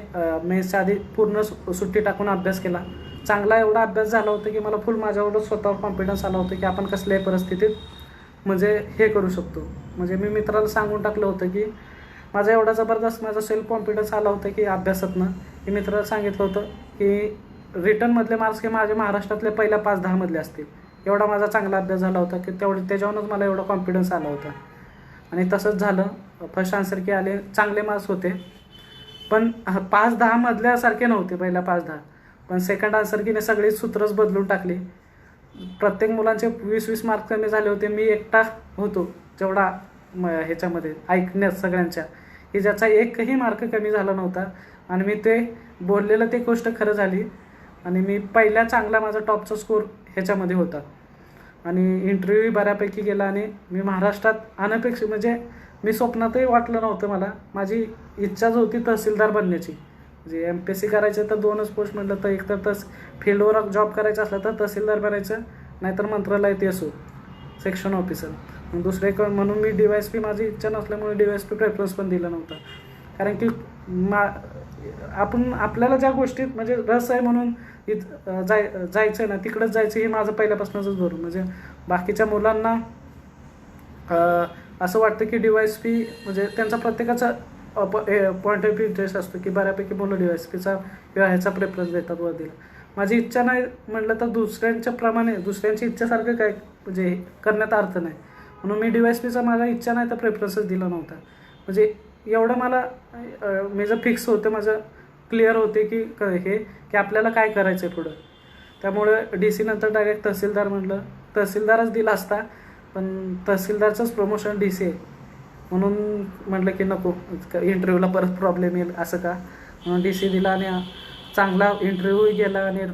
मेन्सच्या आधी पूर्ण सुट्टी टाकून अभ्यास केला. चांगला एवढा अभ्यास झाला होता की मला फुल माझ्यावर स्वतःवर कॉन्फिडन्स आला होता की आपण कसल्याही परिस्थितीत म्हणजे हे करू शकतो. म्हणजे मी मित्राला सांगून टाकलं होतं की माझा एवढा जबरदस्त माझा सेल्फ कॉन्फिडन्स आला होता की अभ्यासातनं की मित्राला सांगितलं होतं की रिटर्नमधले मार्क्स हे माझ्या महाराष्ट्रातले पहिल्या 5-10 मधले असतील. एवढा माझा चांगला अभ्यास झाला होता की त्याच्यावरूनच मला एवढा कॉन्फिडन्स आला होता. आणि तसंच झालं. फर्स्ट आन्सर की आले, चांगले मार्क्स होते. पण 5-10 मधल्यासारखे नव्हते पहिल्या 5-10. पण सेकंड आन्सर कीने सगळीच सूत्रच बदलून टाकली. प्रत्येक मुलांचे 20-20 मार्क कमी झाले होते. मी एकटा होतो जेवढा ह्याच्यामध्ये ऐकण्यात सगळ्यांच्या की ज्याचा एकही मार्क कमी झाला नव्हता. आणि मी ते बोललेलं ते गोष्ट खरं झाली. आणि मी पहिल्या चांगला माझा टॉपचा स्कोर ह्याच्यामध्ये होता. आणि इंटरव्ह्यूही बऱ्यापैकी गेला आणि मी महाराष्ट्रात अनपेक्षित म्हणजे मी स्वप्नातही वाटलं नव्हतं मला. माझी इच्छाच होती तहसीलदार बनण्याची. म्हणजे MPSC करायचं तर 2च पोस्ट म्हटलं तर एक तर फील्डवर जॉब करायचा असला तर तहसीलदार बनायचं, नाहीतर मंत्रालयात असो सेक्शन ऑफिसर. दुसरे म्हणून मी DYSP माझी इच्छा नसल्यामुळे DYSP प्रेफरन्स पण दिला नव्हता. कारण की आपण आपल्याला ज्या गोष्टीत म्हणजे रस आहे म्हणून जायचं ना तिकडंच जायचं हे माझं पहिल्यापासूनच धरून. म्हणजे बाकीच्या मुलांना असं वाटतं की DYSP म्हणजे त्यांचा प्रत्येकाचा पॉईंट ऑफ इंटरेस्ट असतो की बऱ्यापैकी मुलं DYSPचा किंवा ह्याचा प्रेफरन्स देतात वरतीला. माझी इच्छा नाही म्हटलं तर दुसऱ्यांच्या प्रमाणे दुसऱ्यांची इच्छासारखं काय म्हणजे करण्यात अर्थ नाही. म्हणून मी DYSPचा माझा इच्छा नाही तर प्रेफरन्सच दिला नव्हता. म्हणजे एवढं मला माझं फिक्स होतं, माझं क्लिअर होते की हे की आपल्याला काय करायचं आहे पुढं. त्यामुळे DC नंतर डायरेक्ट तहसीलदार म्हटलं. तहसीलदारच दिला असता पण तहसीलदारचंच प्रमोशन DC आहे म्हणून म्हटलं की नको इंटरव्ह्यूला परत प्रॉब्लेम येईल असं का, म्हणून DC दिला आणि चांगला इंटरव्ह्यूही गेला आणि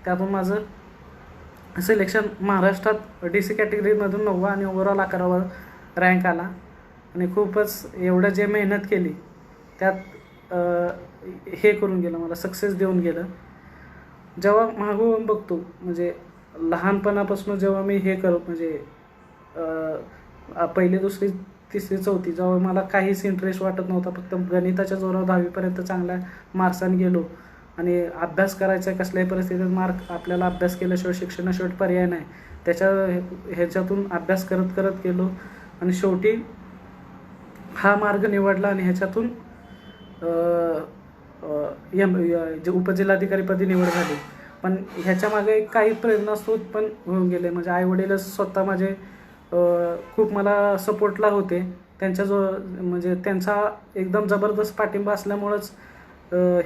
त्यातून माझं सिलेक्शन महाराष्ट्रात DC कॅटेगरीमधून 9वा आणि ओव्हरऑल 11वा रँक आला. आणि खूपच एवढं जे मेहनत केली त्यात हे करून गेलं, मला सक्सेस देऊन गेलं. जेव्हा मागून बघतो म्हणजे लहानपणापासून जेव्हा मी हे म्हणजे पहिली दुसरी तिसरी चौथी जेव्हा मला काहीच इंटरेस्ट वाटत नव्हता, फक्त गणिताच्या जोरावर 10वीपर्यंत चांगल्या मार्क्साने गेलो आणि अभ्यास करायचा आहे कसल्याही परिस्थितीत मार्क आपल्याला अभ्यास केल्याशिवाय शिक्षणाशिवाय पर्याय नाही. ह्याच्यातून अभ्यास करत करत गेलो आणि शेवटी हा मार्ग निवडला आणि ह्याच्यातून जे उपजिल्हाधिकारीपदी निवड झाली. पण ह्याच्यामागे काही प्रेरणास्रोत पण होऊन गेले. म्हणजे आईवडीलच स्वतः माझे खूप मला सपोर्टला होते. त्यांच्या म्हणजे त्यांचा एकदम जबरदस्त पाठिंबा असल्यामुळंच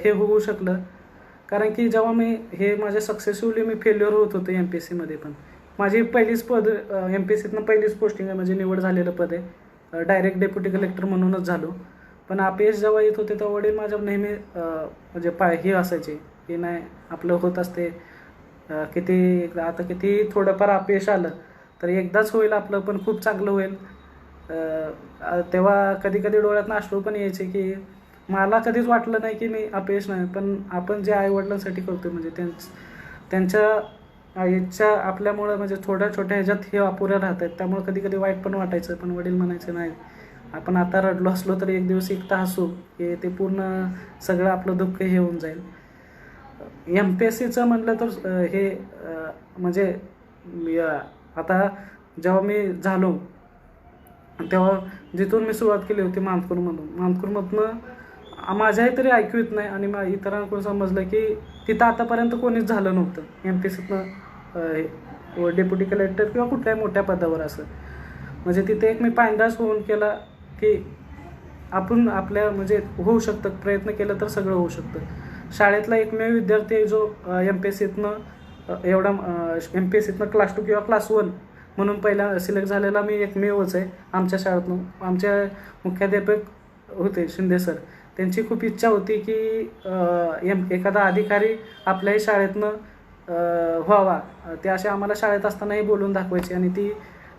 हे होऊ शकलं. कारण की जेव्हा मी हे माझे सक्सेसफुली मी फेल्युअर होत होते MPSCमध्ये, पण माझी पहिलीच पद MPSCतनं पहिलीच पोस्टिंग आहे म्हणजे निवड झालेलं पद आहे. डायरेक्ट डेप्युटी कलेक्टर म्हणूनच झालो. पण अपयश जेव्हा येत होते तेव्हा वडील माझ्या नेहमी म्हणजे हे असायचे की नाही आपलं होत असते, किती थोडंफार अपयश आलं तर एकदाच होईल आपलं, पण खूप चांगलं होईल. तेव्हा कधी कधी डोळ्यातनं अश्रू पण यायचे की मला कधीच वाटलं नाही की मी अपयश नाही, पण आपण जे आईवडिलांसाठी करतो म्हणजे त्यांच्या इच्छा आपल्यामुळं म्हणजे थोड्या छोट्या ह्याच्यात हे अपुऱ्या राहत आहेत. त्यामुळे कधी कधी वाईट पण वाटायचं. पण वडील म्हणायचे नाही आपण आता रडलो असलो तरी एक दिवस एकटा हसू की ते पूर्ण सगळं आपलं दुःख हे होऊन जाईल. MPSCचं म्हटलं तर हे म्हणजे आता जेव्हा मी झालो तेव्हा जिथून मी सुरुवात केली होती मानखुर्दमधनं माझ्याही तरी ऐकू येत नाही आणि इतरांकडून समजलं की तिथं आतापर्यंत कोणीच झालं नव्हतं MPSCतनं डेप्युटी कलेक्टर किंवा कुठल्याही मोठ्या पदावर असं. म्हणजे तिथे एक मी पायंदाज होऊन केला की आपण आपल्या म्हणजे होऊ शकतं, प्रयत्न केलं तर सगळं होऊ शकतं. शाळेतला एकमेव विद्यार्थी आहे जो MPSCतनं क्लास 2 किंवा क्लास 1 म्हणून पहिला सिलेक्ट झालेला मी एकमेवच आहे आमच्या शाळेतनं. आमचे मुख्याध्यापक होते शिंदे सर, त्यांची खूप इच्छा होती की एखादा अधिकारी आपल्याही शाळेतनं व्हावा. ते असे आम्हाला शाळेत असतानाही बोलून दाखवायचे आणि ती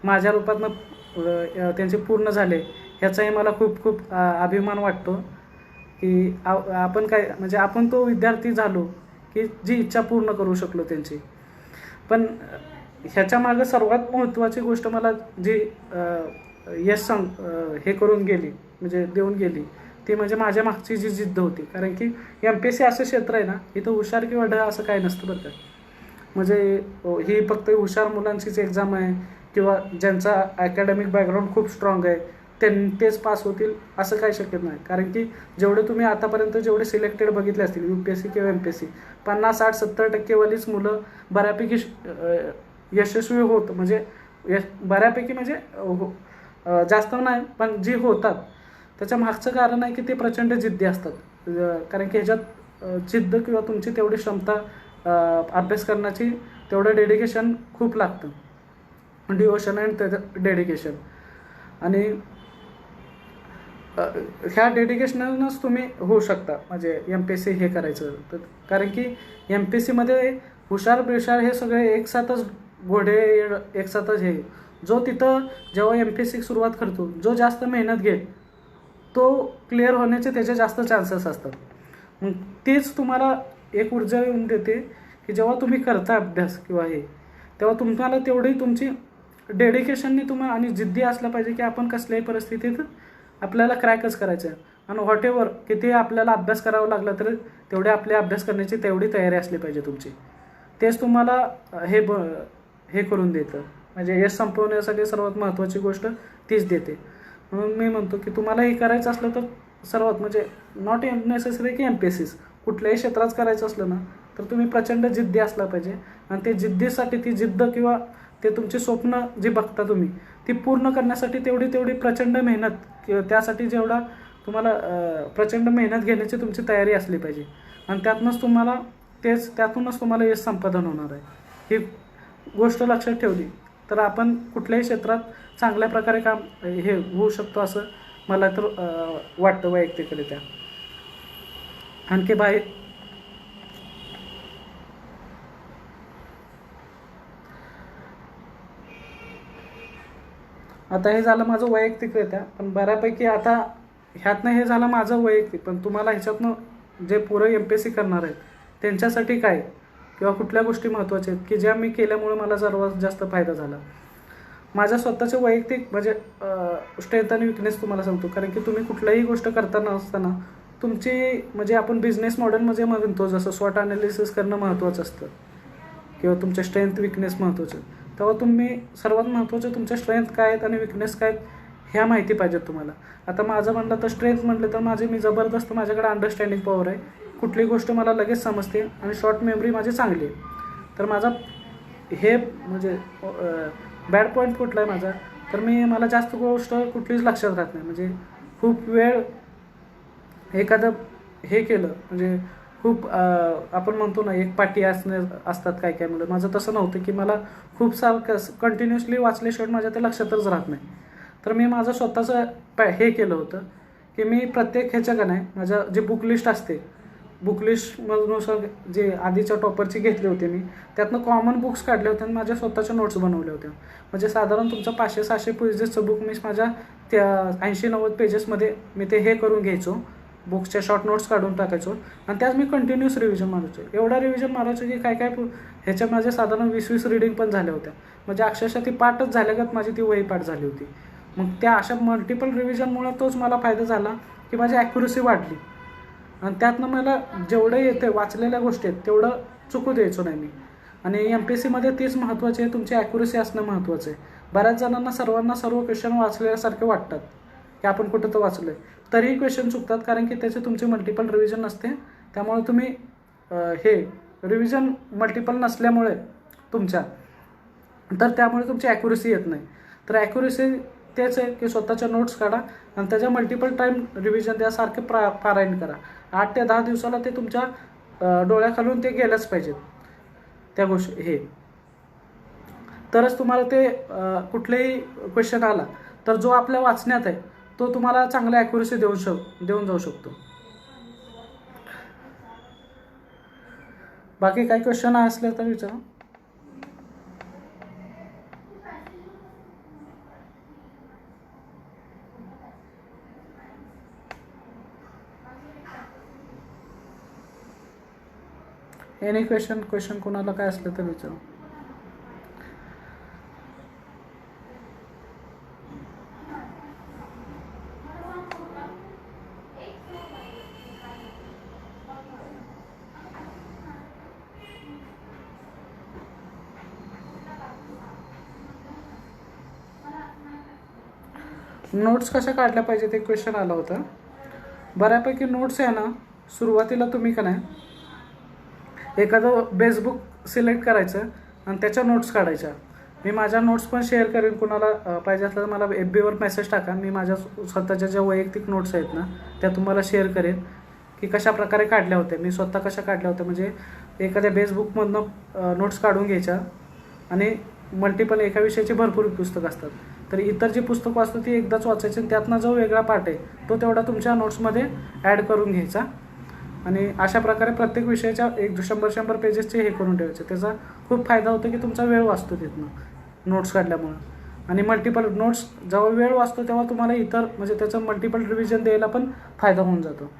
माझ्या रूपातनं त्यांचे पूर्ण झाले. ह्याचाही मला खूप खूप अभिमान वाटतो की आपण काय म्हणजे आपण तो विद्यार्थी झालो की जी इच्छा पूर्ण करू शकलो त्यांची. पण ह्याच्या मागं सर्वात महत्त्वाची गोष्ट मला जी हे करून गेली म्हणजे देऊन गेली ती म्हणजे माझ्या मागची जी जिद्द होती. कारण की MPSC असं क्षेत्र आहे ना, इथं हुशार किंवा ढ असं काही नसतं बरं का. म्हणजे ही फक्त हुशार मुलांचीच एक्झाम आहे किंवा ज्यांचा अकॅडमिक बॅकग्राऊंड खूप स्ट्रॉंग आहे तेच पास होतील असं काही शक्यत नाही. कारण की जेवढे तुम्ही आतापर्यंत जेवढे सिलेक्टेड बघितले असतील UPSC किंवा MPSC 50-60-70% वालीच मुलं बऱ्यापैकी यशस्वी होत म्हणजे बऱ्यापैकी म्हणजे जास्त नाही पण जी होतात त्याच्या मागचं कारण आहे की ते प्रचंड जिद्दी असतात. कारण की ह्याच्यात जिद्द किंवा तुमची तेवढी क्षमता अभ्यास करण्याची तेवढं डेडिकेशन खूप लागतं, डिवोशन अँड डेडिकेशन. आणि ह्या डेडिकेशनच तुम्ही होऊ शकता म्हणजे MPSC हे करायचं तर. कारण की MPSCमध्ये हुशार बेशार हे सगळे एकसाथच घोडे एक साथच हे, जो तिथं जेव्हा MPSC सुरुवात करतो, जो जास्त मेहनत घेईल तो क्लिअर होण्याचे त्याचे जास्त चान्सेस असतात. मग तेच तुम्हाला एक ऊर्जा येऊन देते की जेव्हा तुम्ही करता अभ्यास किंवा हे, तेव्हा तुम्हाला तेवढी तुमची डेडिकेशननी तुम्हाला आणि जिद्दी असलं पाहिजे की आपण कसल्याही परिस्थितीत आपल्याला क्रॅकच करायचं आहे. आणि व्हॉटेवर किती आपल्याला अभ्यास करावा लागला तर तेवढे आपले अभ्यास करण्याची तेवढी तयारी असली पाहिजे तुमची. तेच तुम्हाला हे करून देतं, म्हणजे यश संपवण्यासाठी सर्वात महत्त्वाची गोष्ट तीच देते. म्हणून मी म्हणतो की तुम्हाला हे करायचं असलं तर सर्वात म्हणजे नॉट नेसेसरी की MPSC, कुठल्याही क्षेत्रात करायचं असलं ना तर तुम्ही प्रचंड जिद्दी असला पाहिजे. आणि ते जिद्दीसाठी ती जिद्द किंवा ते तुमची स्वप्न जी बघता तुम्ही ती पूर्ण करण्यासाठी तेवढी प्रचंड मेहनत किंवा त्यासाठी जेवढा तुम्हाला प्रचंड मेहनत घेण्याची तुमची तयारी असली पाहिजे. आणि त्यातूनच तुम्हाला यश संपादन होणार आहे. ही गोष्ट लक्षात ठेवली तर आपण कुठल्याही क्षेत्रात चांगल्या प्रकारे काम हे होऊ शकतो असं मला तर वाटतं वैयक्तिकरित्या. आणखी आता हे झालं माझं वैयक्तिकरित्या, पण बऱ्यापैकी आता ह्यातनं हे झालं माझं वैयक्तिक. पण तुम्हाला ह्याच्यातनं जे पुरं MPSC करणार आहेत त्यांच्यासाठी काय किंवा कुठल्या गोष्टी महत्त्वाच्या आहेत की ज्या मी केल्यामुळे मला सर्वात जास्त फायदा झाला. माझ्या स्वतःचे वैयक्तिक म्हणजे स्ट्रेंथ आणि विकनेस तुम्हाला सांगतो. कारण की तुम्ही कुठल्याही गोष्ट करताना असताना तुमची म्हणजे आपण बिझनेस मॉडेलमध्ये म्हणतो जसं स्वॉट ॲनालिसिस करणं महत्त्वाचं असतं किंवा तुमचे स्ट्रेंथ विकनेस महत्त्वाचं. तेव्हा तुम्ही सर्वात महत्त्वाचं तुमच्या स्ट्रेंथ काय आहेत आणि विकनेस काय आहेत ह्या माहिती पाहिजेत तुम्हाला. आता माझं म्हणलं तर स्ट्रेंथ म्हटलं तर मी जबरदस्त माझ्याकडे अंडरस्टँडिंग पॉवर आहे. कुठली गोष्ट मला लगेच समजते आणि शॉर्ट मेमरी माझी चांगली आहे. तर माझा हे म्हणजे बॅड पॉईंट कुठला आहे माझा, तर मला जास्त गोष्ट कुठलीच लक्षात राहत नाही. म्हणजे खूप वेळ एखादं हे केलं म्हणजे खूप आपण म्हणतो ना एक पाठी असतात काय मुलं, माझं तसं नव्हतं की मला खूप सारखं कंटिन्युअसली वाचल्याशिवाय माझ्या ते लक्षातच राहत नाही. तर मी माझं स्वतःचं हे केलं होतं की मी प्रत्येक ह्याच्या का नाही माझ्या जे बुक लिस्ट असते, बुक लिस्टनुसार जे आधीच्या टॉपरची घेतले होते मी, त्यातनं कॉमन बुक्स काढले होते आणि माझ्या स्वतःच्या नोट्स बनवल्या होत्या. म्हणजे साधारण तुमचं 500-600 पेजेसचं बुक मी माझ्या त्या 80-90 पेजेसमध्ये मी ते हे करून घ्यायचो, बुक्सच्या शॉर्ट नोट्स काढून टाकायचो आणि त्यात मी कंटिन्युअस रिव्हिजन मारायचो. एवढा रिव्हिजन मारायचो की काय ह्याच्या माझ्या साधारण 20-20 रीडिंग पण झाल्या होत्या. म्हणजे अक्षरशः ती पाठच झाल्यागत माझी ती वही पाठ झाली होती. मग त्या अशा मल्टिपल रिव्हिजनमुळे तोच मला फायदा झाला की माझी ॲक्युरसी वाढली. आणि त्यातनं मला जेवढं येते वाचलेल्या गोष्टी आहेत तेवढं चुकू द्यायचो नाही मी. आणि MPSCमध्ये तीच महत्त्वाची आहे, तुमची ॲक्युरसी असणं महत्त्वाचं आहे. बऱ्याच जणांना सर्वांना सर्व क्वेश्चन वाचल्यासारखे वाटतात की आपण कुठं तर वाचलं आहे, तरीही क्वेश्चन चुकतात कारण की त्याचे तुमची मल्टिपल रिव्हिजन नसते. त्यामुळे तुम्ही हे रिव्हिजन मल्टिपल नसल्यामुळे तुमच्या तर त्यामुळे तुमची ॲक्युरसी येत नाही. तर ॲक्युरसी तेच आहे की स्वतःच्या नोट्स काढा आणि त्याच्या मल्टिपल टाईम रिव्हिजन त्यासारखे पारायण करा. 8 ते 10 दिवसाला ते तुमच्या डोळ्याखालून ते गेलंच पाहिजेत त्या गोष्टी हे, तरच तुम्हाला ते कुठलेही क्वेश्चन आला तर जो आपल्या वाचण्यात आहे तो तुम्हाला चांगला ॲक्युरसी देऊन जाऊ शकतो. बाकी काही क्वेश्चन असले तर विचारा. एनी क्वेश्चन कोणाला काय असलं तर विचारा. नोट्स कशा काढल्या पाहिजेत एक क्वेश्चन आला होता. बऱ्यापैकी नोट्स आहे ना, सुरुवातीला तुम्ही का नाही एखादं बेसबुक सिलेक्ट करायचं आणि त्याच्या नोट्स काढायच्या. मी माझ्या नोट्स पण शेअर करेन, कुणाला पाहिजे असलं तर मला FBवर मेसेज टाका. मी माझ्या स्वतःच्या ज्या वैयक्तिक नोट्स आहेत ना त्या तुम्हाला शेअर करेन की कशा प्रकारे काढल्या होत्या, मी स्वतः कशा काढल्या होत्या. म्हणजे एखाद्या बेसबुकमधनं नोट्स काढून घ्यायच्या आणि मल्टिपल एका विषयाची भरपूर पुस्तकं असतात, तर इतर जी पुस्तक वाचतो ती एकदाच वाचायची आणि त्यातनं जो वेगळा पार्ट आहे तो तेवढा तुमच्या नोट्समध्ये ॲड करून घ्यायचा आणि अशा प्रकारे प्रत्येक विषयाच्या 100-100 पेजेसचे हे करून ठेवायचे. त्याचा खूप फायदा होतो की तुमचा वेळ वाचतो तिथनं नोट्स काढल्यामुळं. आणि मल्टिपल नोट्स जेव्हा वेळ वाचतो तेव्हा तुम्हाला इतर म्हणजे त्याचं मल्टिपल रिव्हिजन द्यायला पण फायदा होऊन जातो.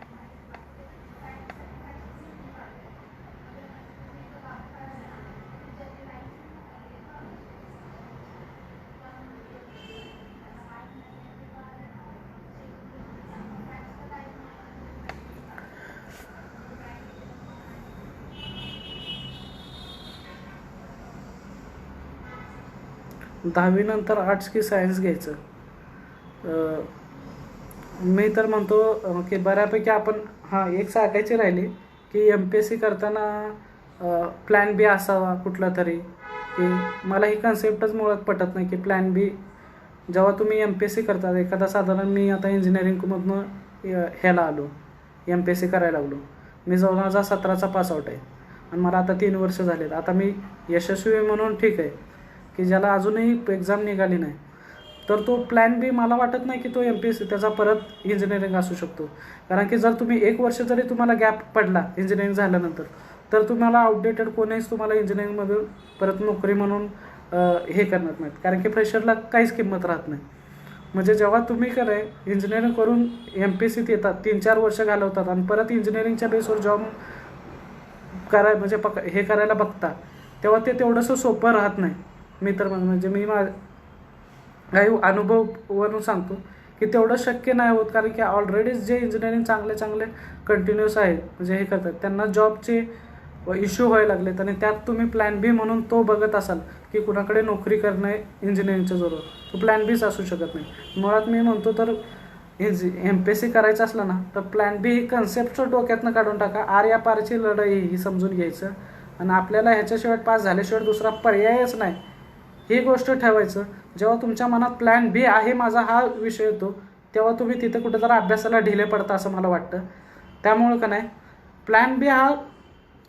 दहावीनंतर आर्ट्स की सायन्स घ्यायचं. मी तर म्हणतो की बऱ्यापैकी आपण एक सांगायची राहिली की MPSC करताना प्लॅन बी असावा कुठला तरी, की मला ही कन्सेप्टच मुळात पटत नाही की प्लॅन बी. जेव्हा तुम्ही MPSC करता एखादा, साधारण मी आता इंजिनिअरिंगमधनं ह्याला आलो, MPSC करायला लागलो. मी 2017चा पासआउट आहे आणि मला आता 3 वर्ष झालेत. आता मी यशस्वी म्हणून ठीक आहे, की ज्याला अजूनही एक्झाम निघाली नाही, तर तो प्लॅन बी मला वाटत नाही की तो MPSC त्याचा परत इंजिनिअरिंग असू शकतो. कारण की जर तुम्ही 1 वर्ष जरी तुम्हाला गॅप पडला इंजिनिअरिंग झाल्यानंतर, तर तुम्हाला आउटडेटेड कोणीच तुम्हाला इंजिनिअरिंगमधून परत नोकरी म्हणून हे करणार नाहीत. कारण की फ्रेशरला काहीच किंमत राहत नाही. म्हणजे जेव्हा तुम्ही इंजिनिअरिंग करून MPSCत येतात, 3-4 वर्ष घालवतात आणि परत इंजिनिअरिंगच्या बेसवर जॉब म्हणजे हे करायला बघता, तेव्हा ते तेवढंसं सोपं राहत नाही. मी तर म्हणजे मी काही अनुभववरून सांगतो की तेवढं शक्य नाही होत. कारण की ऑलरेडी जे इंजिनिअरिंग चांगले कंटिन्यूस आहेत म्हणजे हे करतात, त्यांना जॉबचे इश्यू व्हायला लागलेत आणि त्यात तुम्ही प्लॅन बी म्हणून तो बघत असाल की कुणाकडे नोकरी करणे इंजिनिअरिंगच्या जोरावर, तो प्लॅन बीच असू शकत नाही. मुळात मी म्हणतो तर MPSC करायचं असलं ना, तर प्लॅन बी ही कन्सेप्टचं डोक्यातनं काढून टाका. आर या पारची लढाई ही समजून घ्यायचं आणि आपल्याला ह्याच्याशिवाय पास झाल्याशिवाय दुसरा पर्यायच नाही ही गोष्ट ठेवायचं. जेव्हा तुमच्या मनात प्लॅन बी आहे माझा हा विषय येतो, तेव्हा तुम्ही तिथं कुठेतरी अभ्यासाला ढिले पडता असं मला वाटतं. त्यामुळं का नाही, प्लॅन बी हा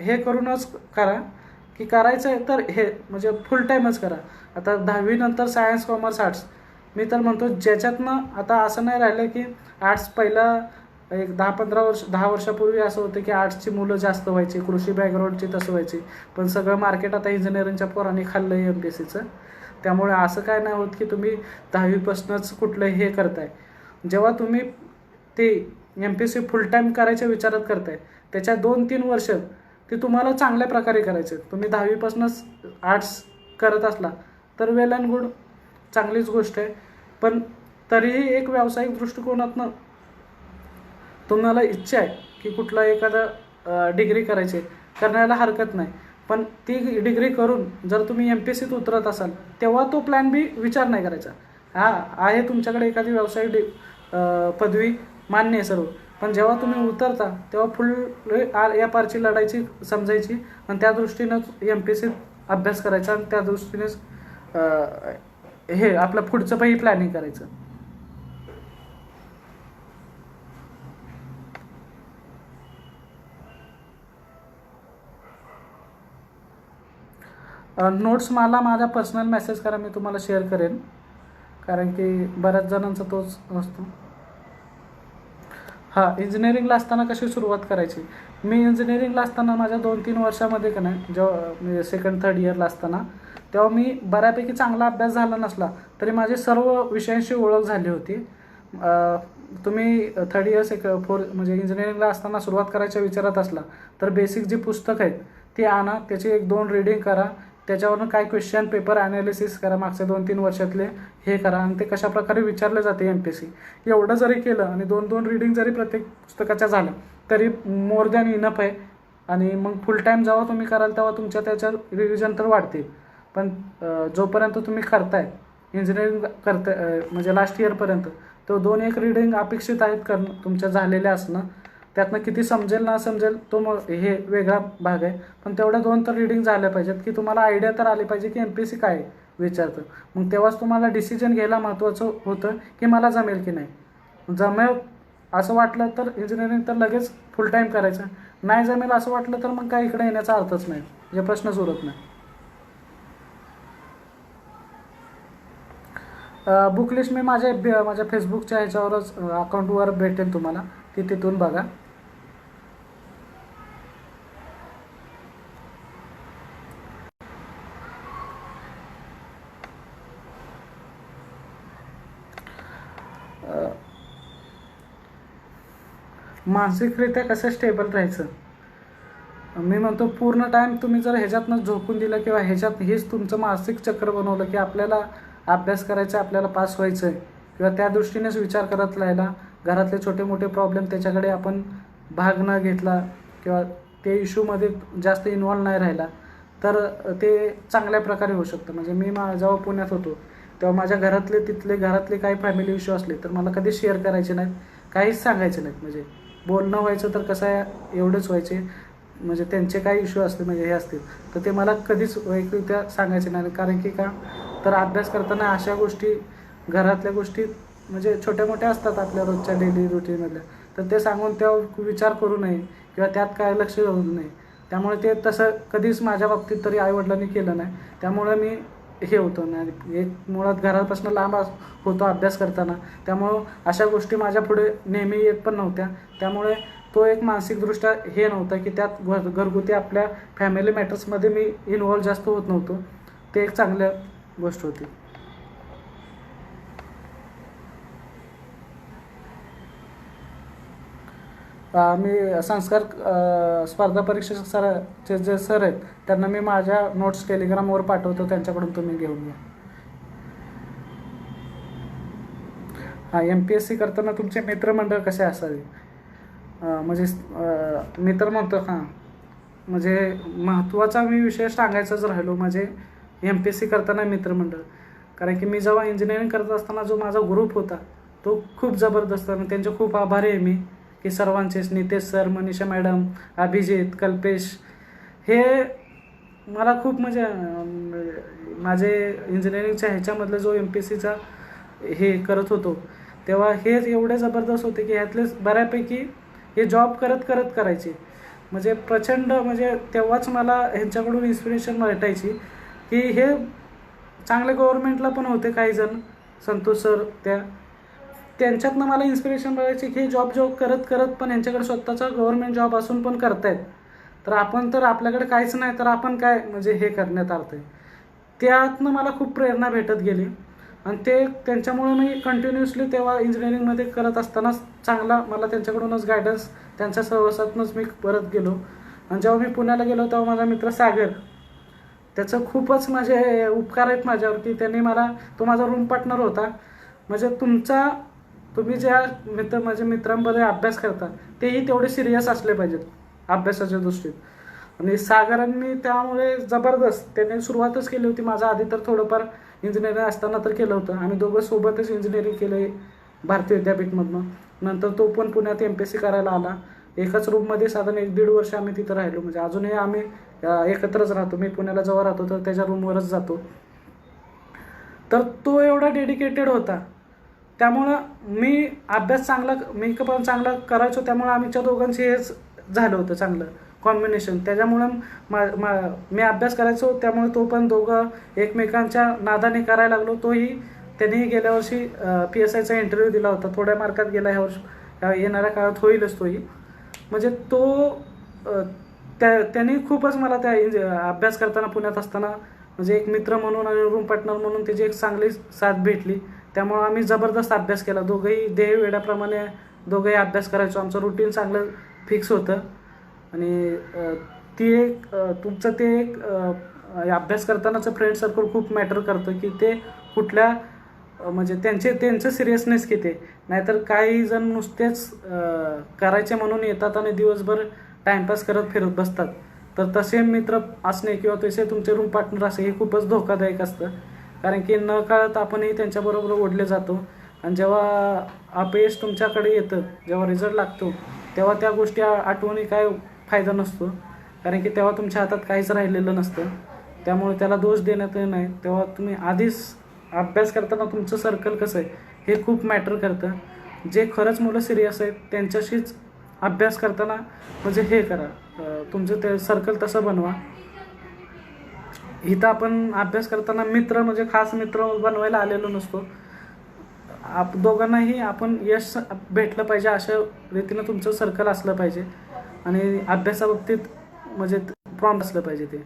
हे करूनच करा की करायचं आहे तर हे म्हणजे फुल टाईमच करा. आता 10वी नंतर सायन्स, कॉमर्स, आर्ट्स, मी तर म्हणतो ज्याच्यातनं आता असं नाही राहिलं की आर्ट्स पहिला एक 10 वर्षापूर्वी असं होतं की आर्ट्सची मुलं जास्त व्हायची, कृषी बॅकग्राऊंडची तसं व्हायची. पण सगळं मार्केट आता इंजिनिअरिंगच्या पोरांनी खाल्लं आहे MPSCचं. त्यामुळे असं काय नाही होत की तुम्ही 10वीपासूनच कुठलं हे करताय. जेव्हा तुम्ही ते MPSC फुल टाईम करायच्या विचारात करताय, त्याच्या 2-3 वर्ष ते तुम्हाला चांगल्या प्रकारे करायचे. तुम्ही 10वीपासूनच आर्ट्स करत असला तर वेल अँड गुड, चांगलीच गोष्ट आहे. पण तरीही एक व्यावसायिक दृष्टिकोनातनं तुम्हाला इच्छा आहे की कुठला एखादा डिग्री करायची, करण्याला हरकत नाही. पण ती डिग्री करून जर तुम्ही MPSCत उतरत असाल, तेव्हा तो प्लॅन बी विचार नाही करायचा. आहे तुमच्याकडे एखादी व्यावसायिक पदवी, मान्य आहे सर्व, पण जेव्हा तुम्ही उतरता तेव्हा फुल या पारची लढायची समजायची आणि त्या दृष्टीनंच MPSCत अभ्यास करायचा आणि त्या दृष्टीनेच हे आपलं पुढचं काही प्लॅनिंग करायचं. नोट्स मला माझा पर्सनल मेसेज करा, मी तुम्हाला शेअर करेन. कारण की बऱ्याच जणांचा तोच असतो. इंजिनिअरिंगला असताना कशी सुरुवात करायची. मी इंजिनिअरिंगला असताना माझ्या 2-3 वर्षामध्ये का नाही, जेव्हा मी 2nd-3rd इयरला असताना, तेव्हा मी बऱ्यापैकी चांगला अभ्यास झाला नसला तरी माझी सर्व विषयांशी ओळख झाली होती. तुम्ही 3rd इयर 4 म्हणजे इंजिनिअरिंगला असताना सुरुवात करायच्या विचारात असला तर बेसिक जी पुस्तकं आहेत ती आणा, त्याची 1-2 रीडिंग करा, त्याच्यावरून काय क्वेश्चन पेपर ॲनालिसिस करा मागच्या 2-3 वर्षातले, हे करा आणि ते कशाप्रकारे विचारले जाते MPSC. एवढं जरी केलं आणि 2-2 रीडिंग जरी प्रत्येक पुस्तकाच्या झाल्या तरी मोर दॅन इनफ आहे. आणि मग फुल टाईम जेव्हा तुम्ही कराल तेव्हा तुमच्या त्याच्या रिव्हिजन तर वाढते. पण जोपर्यंत तुम्ही करताय इंजिनिअरिंग म्हणजे लास्ट इयरपर्यंत, तो 2-1 रीडिंग अपेक्षित आहेत करणं तुमच्या झालेल्या असणं. त्यातनं किती समजेल ना समजेल तो मग हे वेगळा भाग आहे. पण तेवढ्या 2 तर रीडिंग झाल्या पाहिजेत की तुम्हाला आयडिया तर आली पाहिजे की MPSC काय विचारतं. मग तेव्हाच तुम्हाला डिसिजन घ्यायला महत्त्वाचं होतं की मला जमेल की नाही. जमेल असं वाटलं तर इंजिनिअरिंग तर लगेच फुल टाईम करायचं, नाही जमेल असं वाटलं तर मग काय इकडे येण्याचा अर्थच नाही, म्हणजे प्रश्नच उरत नाही. बुक लिस्ट मी माझ्या फेसबुकच्या ह्याच्यावरच अकाउंटवर भेटेल तुम्हाला, ती तिथून बघा. मानसिकरित्या कसं स्टेबल राहायचं. मी म्हणतो पूर्ण टाईम तुम्ही जर ह्याच्यातनं झोकून दिलं किंवा ह्याच्यात हेच तुमचं मानसिक चक्र बनवलं की आपल्याला अभ्यास करायचा आहे, आपल्याला पास व्हायचं आहे किंवा त्या दृष्टीनेच विचार करत राहिला, घरातले छोटे मोठे प्रॉब्लेम त्याच्याकडे आपण भाग न घेतला किंवा ते इश्यूमध्ये जास्त इन्वॉल्व नाही राहिला, तर ते चांगल्या प्रकारे होऊ शकतं. म्हणजे मी जेव्हा पुण्यात होतो तेव्हा माझ्या घरातले काही फॅमिली इश्यू असले तर मला कधी शेअर करायचे नाहीत, काहीच सांगायचे नाहीत. म्हणजे बोलणं व्हायचं तर कसं आहे एवढंच व्हायचे. म्हणजे त्यांचे काही इश्यू असतील म्हणजे हे असतील तर ते मला कधीच वैयक्तिकरित्या सांगायचे नाही. कारण की का तर अभ्यास करताना अशा गोष्टी घरातल्या गोष्टी म्हणजे छोट्या मोठ्या असतात आपल्या रोजच्या डेली रुटीनमधल्या, तर ते सांगून त्यावर विचार करू नये किंवा त्यात काय लक्ष होऊ नये. त्यामुळे ते तसं कधीच माझ्या बाबतीत तरी आईवडिलांनी केलं नाही. त्यामुळे मी हे होतो नाही एक मुळात घरापासून लांब होतो अभ्यास करताना, त्यामुळं अशा गोष्टी माझ्या पुढे नेहमी येत पण नव्हत्या. त्यामुळे तो एक मानसिकदृष्ट्या हे नव्हता की त्यात घरगुती आपल्या फॅमिली मॅटर्समध्ये मी इन्व्हॉल्व जास्त होत नव्हतो. ते एक चांगल्या गोष्ट होती. मी संस्कार स्पर्धा परीक्षा सराचे जे सर आहेत त्यांना मी माझ्या नोट्स टेलिग्रामवर पाठवतो, त्यांच्याकडून तुम्ही घेऊन घ्या. हां, MPSC करताना तुमचे मित्रमंडळ कसे असावे. म्हणजे मित्र म्हणतो हां, म्हणजे महत्त्वाचा मी विषय सांगायचाच राहिलो म्हणजे MPSC करताना मित्रमंडळ. कारण की मी जेव्हा इंजिनिअरिंग करत असताना जो माझा ग्रुप होता तो खूप जबरदस्त आणि त्यांचे खूप आभारी आहे मी की सर्वांचेच. नितेश सर, मनीषा मॅडम, अभिजित, कल्पेश हे मला खूप म्हणजे माझे इंजिनिअरिंगच्या ह्याच्यामधलं जो MPSCचा हे करत होतो तेव्हा हे एवढे जबरदस्त होते की ह्यातले बऱ्यापैकी हे जॉब करत करत करायचे. म्हणजे प्रचंड म्हणजे तेव्हाच मला ह्यांच्याकडून इन्स्पिरेशन भेटायची की हे चांगले गव्हर्नमेंटला पण होते काही जण, संतोष सर त्यांच्यातनं मला इन्स्पिरेशन मिळायची की हे जॉब करत करत पण यांच्याकडे स्वतःचा गव्हर्नमेंट जॉब असून पण करतायत, तर आपण तर आपल्याकडे काहीच नाही तर आपण काय म्हणजे हे करण्यात आलं आहे. त्यातनं मला खूप प्रेरणा भेटत गेली आणि त्यांच्यामुळे मी कंटिन्युअसली तेव्हा इंजिनिअरिंगमध्ये करत असतानाच चांगला मला त्यांच्याकडूनच गायडन्स, त्यांच्या सहवासातूनच मी परत गेलो. आणि जेव्हा मी पुण्याला गेलो तेव्हा माझा मित्र सागर, त्याचं खूपच माझे उपकार आहेत माझ्यावर की त्यांनी मला, तो माझा रूम पार्टनर होता. म्हणजे तुम्ही ज्या माझ्या मित्रांमध्ये अभ्यास करता तेही तेवढे सिरियस असले पाहिजेत अभ्यासाच्या दृष्टीत. आणि सागरांनी त्यामुळे जबरदस्त त्यांनी सुरुवातच केली होती. माझा आधी तर थोडंफार इंजिनिअरिंग असताना तर केलं होतं, आम्ही दोघं सोबतच इंजिनिअरिंग केलं आहे भारतीय विद्यापीठमधनं. नंतर तो पण पुण्यात MPSC करायला आला. एकाच रूममध्ये साधारण 1-1.5 वर्ष आम्ही तिथं राहिलो. म्हणजे अजूनही आम्ही एकत्रच राहतो. मी पुण्याला जेव्हा राहतो तर त्याच्या रूमवरच जातो. तर तो एवढा डेडिकेटेड होता, त्यामुळं मी पण चांगला करायचो. त्यामुळं आमच्या दोघांची हेच झालं होतं चांगलं कॉम्बिनेशन. त्याच्यामुळं मी अभ्यास करायचो त्यामुळे तो पण, दोघं एकमेकांच्या नादाने करायला लागलो. त्यांनी गेल्या वर्षी PSIचा इंटरव्ह्यू दिला होता, थोड्या मार्कात गेला. येणाऱ्या काळात होईलच तोही. म्हणजे त्यांनी खूपच मला त्या अभ्यास करताना पुण्यात असताना म्हणजे एक मित्र म्हणून आणि रूम पार्टनर म्हणून त्याची एक चांगली साथ भेटली. त्यामुळं आम्ही जबरदस्त अभ्यास केला. दोघंही वेड्याप्रमाणे दोघंही अभ्यास करायचो. आमचं रुटीन चांगलं फिक्स होतं. आणि तुमचं अभ्यास करतानाचं फ्रेंड सर्कल खूप मॅटर करतं की ते कुठल्या म्हणजे त्यांचं सिरियसनेस किती. नाहीतर काही जण नुसतेच करायचे म्हणून येतात आणि दिवसभर टाईमपास करत फिरत बसतात. तर तसे मित्र असणे किंवा तसे तुमचे रूम पार्टनर असणे हे खूपच धोकादायक असतं. कारण की न कळत आपणही त्यांच्याबरोबर ओढले जातो. आणि जेव्हा अपयश तुमच्याकडे येतं, जेव्हा रिझल्ट लागतो तेव्हा त्या गोष्टी आठवणी काय फायदा नसतो. कारण की तेव्हा तुमच्या हातात काहीच राहिलेलं नसतं. त्यामुळे त्याला दोष देण्यात नाही. तेव्हा तुम्ही आधीच अभ्यास करताना तुमचं सर्कल कसं आहे हे खूप मॅटर करतं. जे खरंच मुलं सिरियस आहेत त्यांच्याशीच अभ्यास करताना म्हणजे हे करा, तुमचं ते सर्कल तसं बनवा. इथं आपण अभ्यास करताना मित्र म्हणजे खास मित्र बनवायला आलेलो नसतो. दोघांनाही आपण यश भेटलं पाहिजे अशा रीतीनं तुमचं सर्कल असलं पाहिजे आणि अभ्यासाबाबतीत म्हणजे प्रॉम्प्ट असलं पाहिजे ते.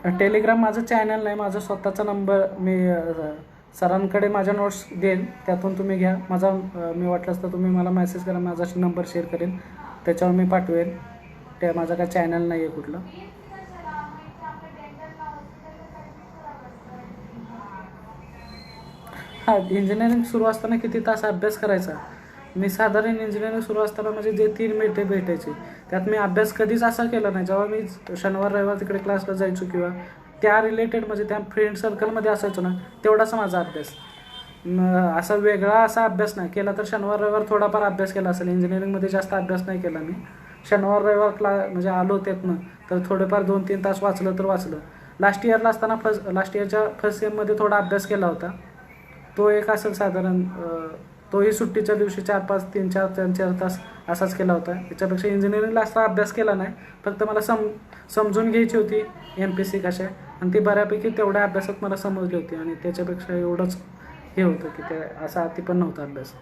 टेलिग्राम माझं चॅनल नाही, माझा स्वतःचा नंबर मी सरांकडे माझ्या नोट्स देईन, त्यातून तुम्ही घ्या. माझा मी वाटलंच तर तुम्ही मला मेसेज करा, माझा नंबर शेअर करेन, त्याच्यावर मी पाठवेन. माझा काय चॅनल नाही आहे कुठलं. हां, इंजिनिअरिंग सुरू असताना किती तास अभ्यास करायचा. मी साधारण इंजिनिअरिंग सुरू असताना म्हणजे जे 3 मिनिटे भेटायचे त्यात मी अभ्यास कधीच असा केला नाही. जेव्हा मी शनिवार रविवार तिकडे क्लासला जायचो किंवा त्या रिलेटेड म्हणजे त्या फ्रेंड सर्कलमध्ये असायचो ना, तेवढाच माझा अभ्यास. असा वेगळा असा अभ्यास नाही केला. तर शनिवार रविवार थोडाफार अभ्यास केला असेल. इंजिनिअरिंगमध्ये जास्त अभ्यास नाही केला मी. शनिवार रविवार म्हणजे आलो त्यातनं तर थोडेफार 2-3 तास वाचलं तर वाचलं. लास्ट इयरच्या फर्स्ट सेममध्ये थोडा अभ्यास केला होता. तो एक असेल साधारण, तोही सुट्टीच्या दिवशी 4-5 3-4 तास असाच केला होता. याच्यापेक्षा इंजिनिअरिंगला असा अभ्यास केला नाही. फक्त मला समजून घ्यायची होती MPSC कशा आहे, आणि ती बऱ्यापैकी तेवढ्या अभ्यासात मला समजली होती. आणि त्याच्यापेक्षा एवढंच हे होतं की ते असा अति पण नव्हता अभ्यास.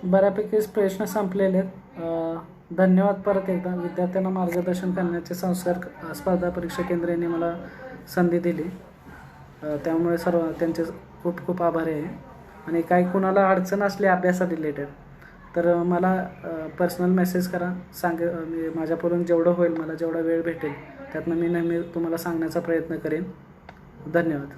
बऱ्यापैकी प्रश्न संपलेले आहेत. धन्यवाद परत एकदा. विद्यार्थ्यांना मार्गदर्शन करण्याचे संस्कार स्पर्धा परीक्षा केंद्र यांनी मला संधी दिली, त्यामुळे त्यांचे खूप खूप आभारी आहे. आणि काही कुणाला अडचण असली अभ्यासा रिलेटेड तर मला पर्सनल मेसेज करा. मी माझ्याकडून जेवढं होईल, मला जेवढा वेळ भेटेल त्यातनं मी नेहमी तुम्हाला सांगण्याचा प्रयत्न करेन. धन्यवाद.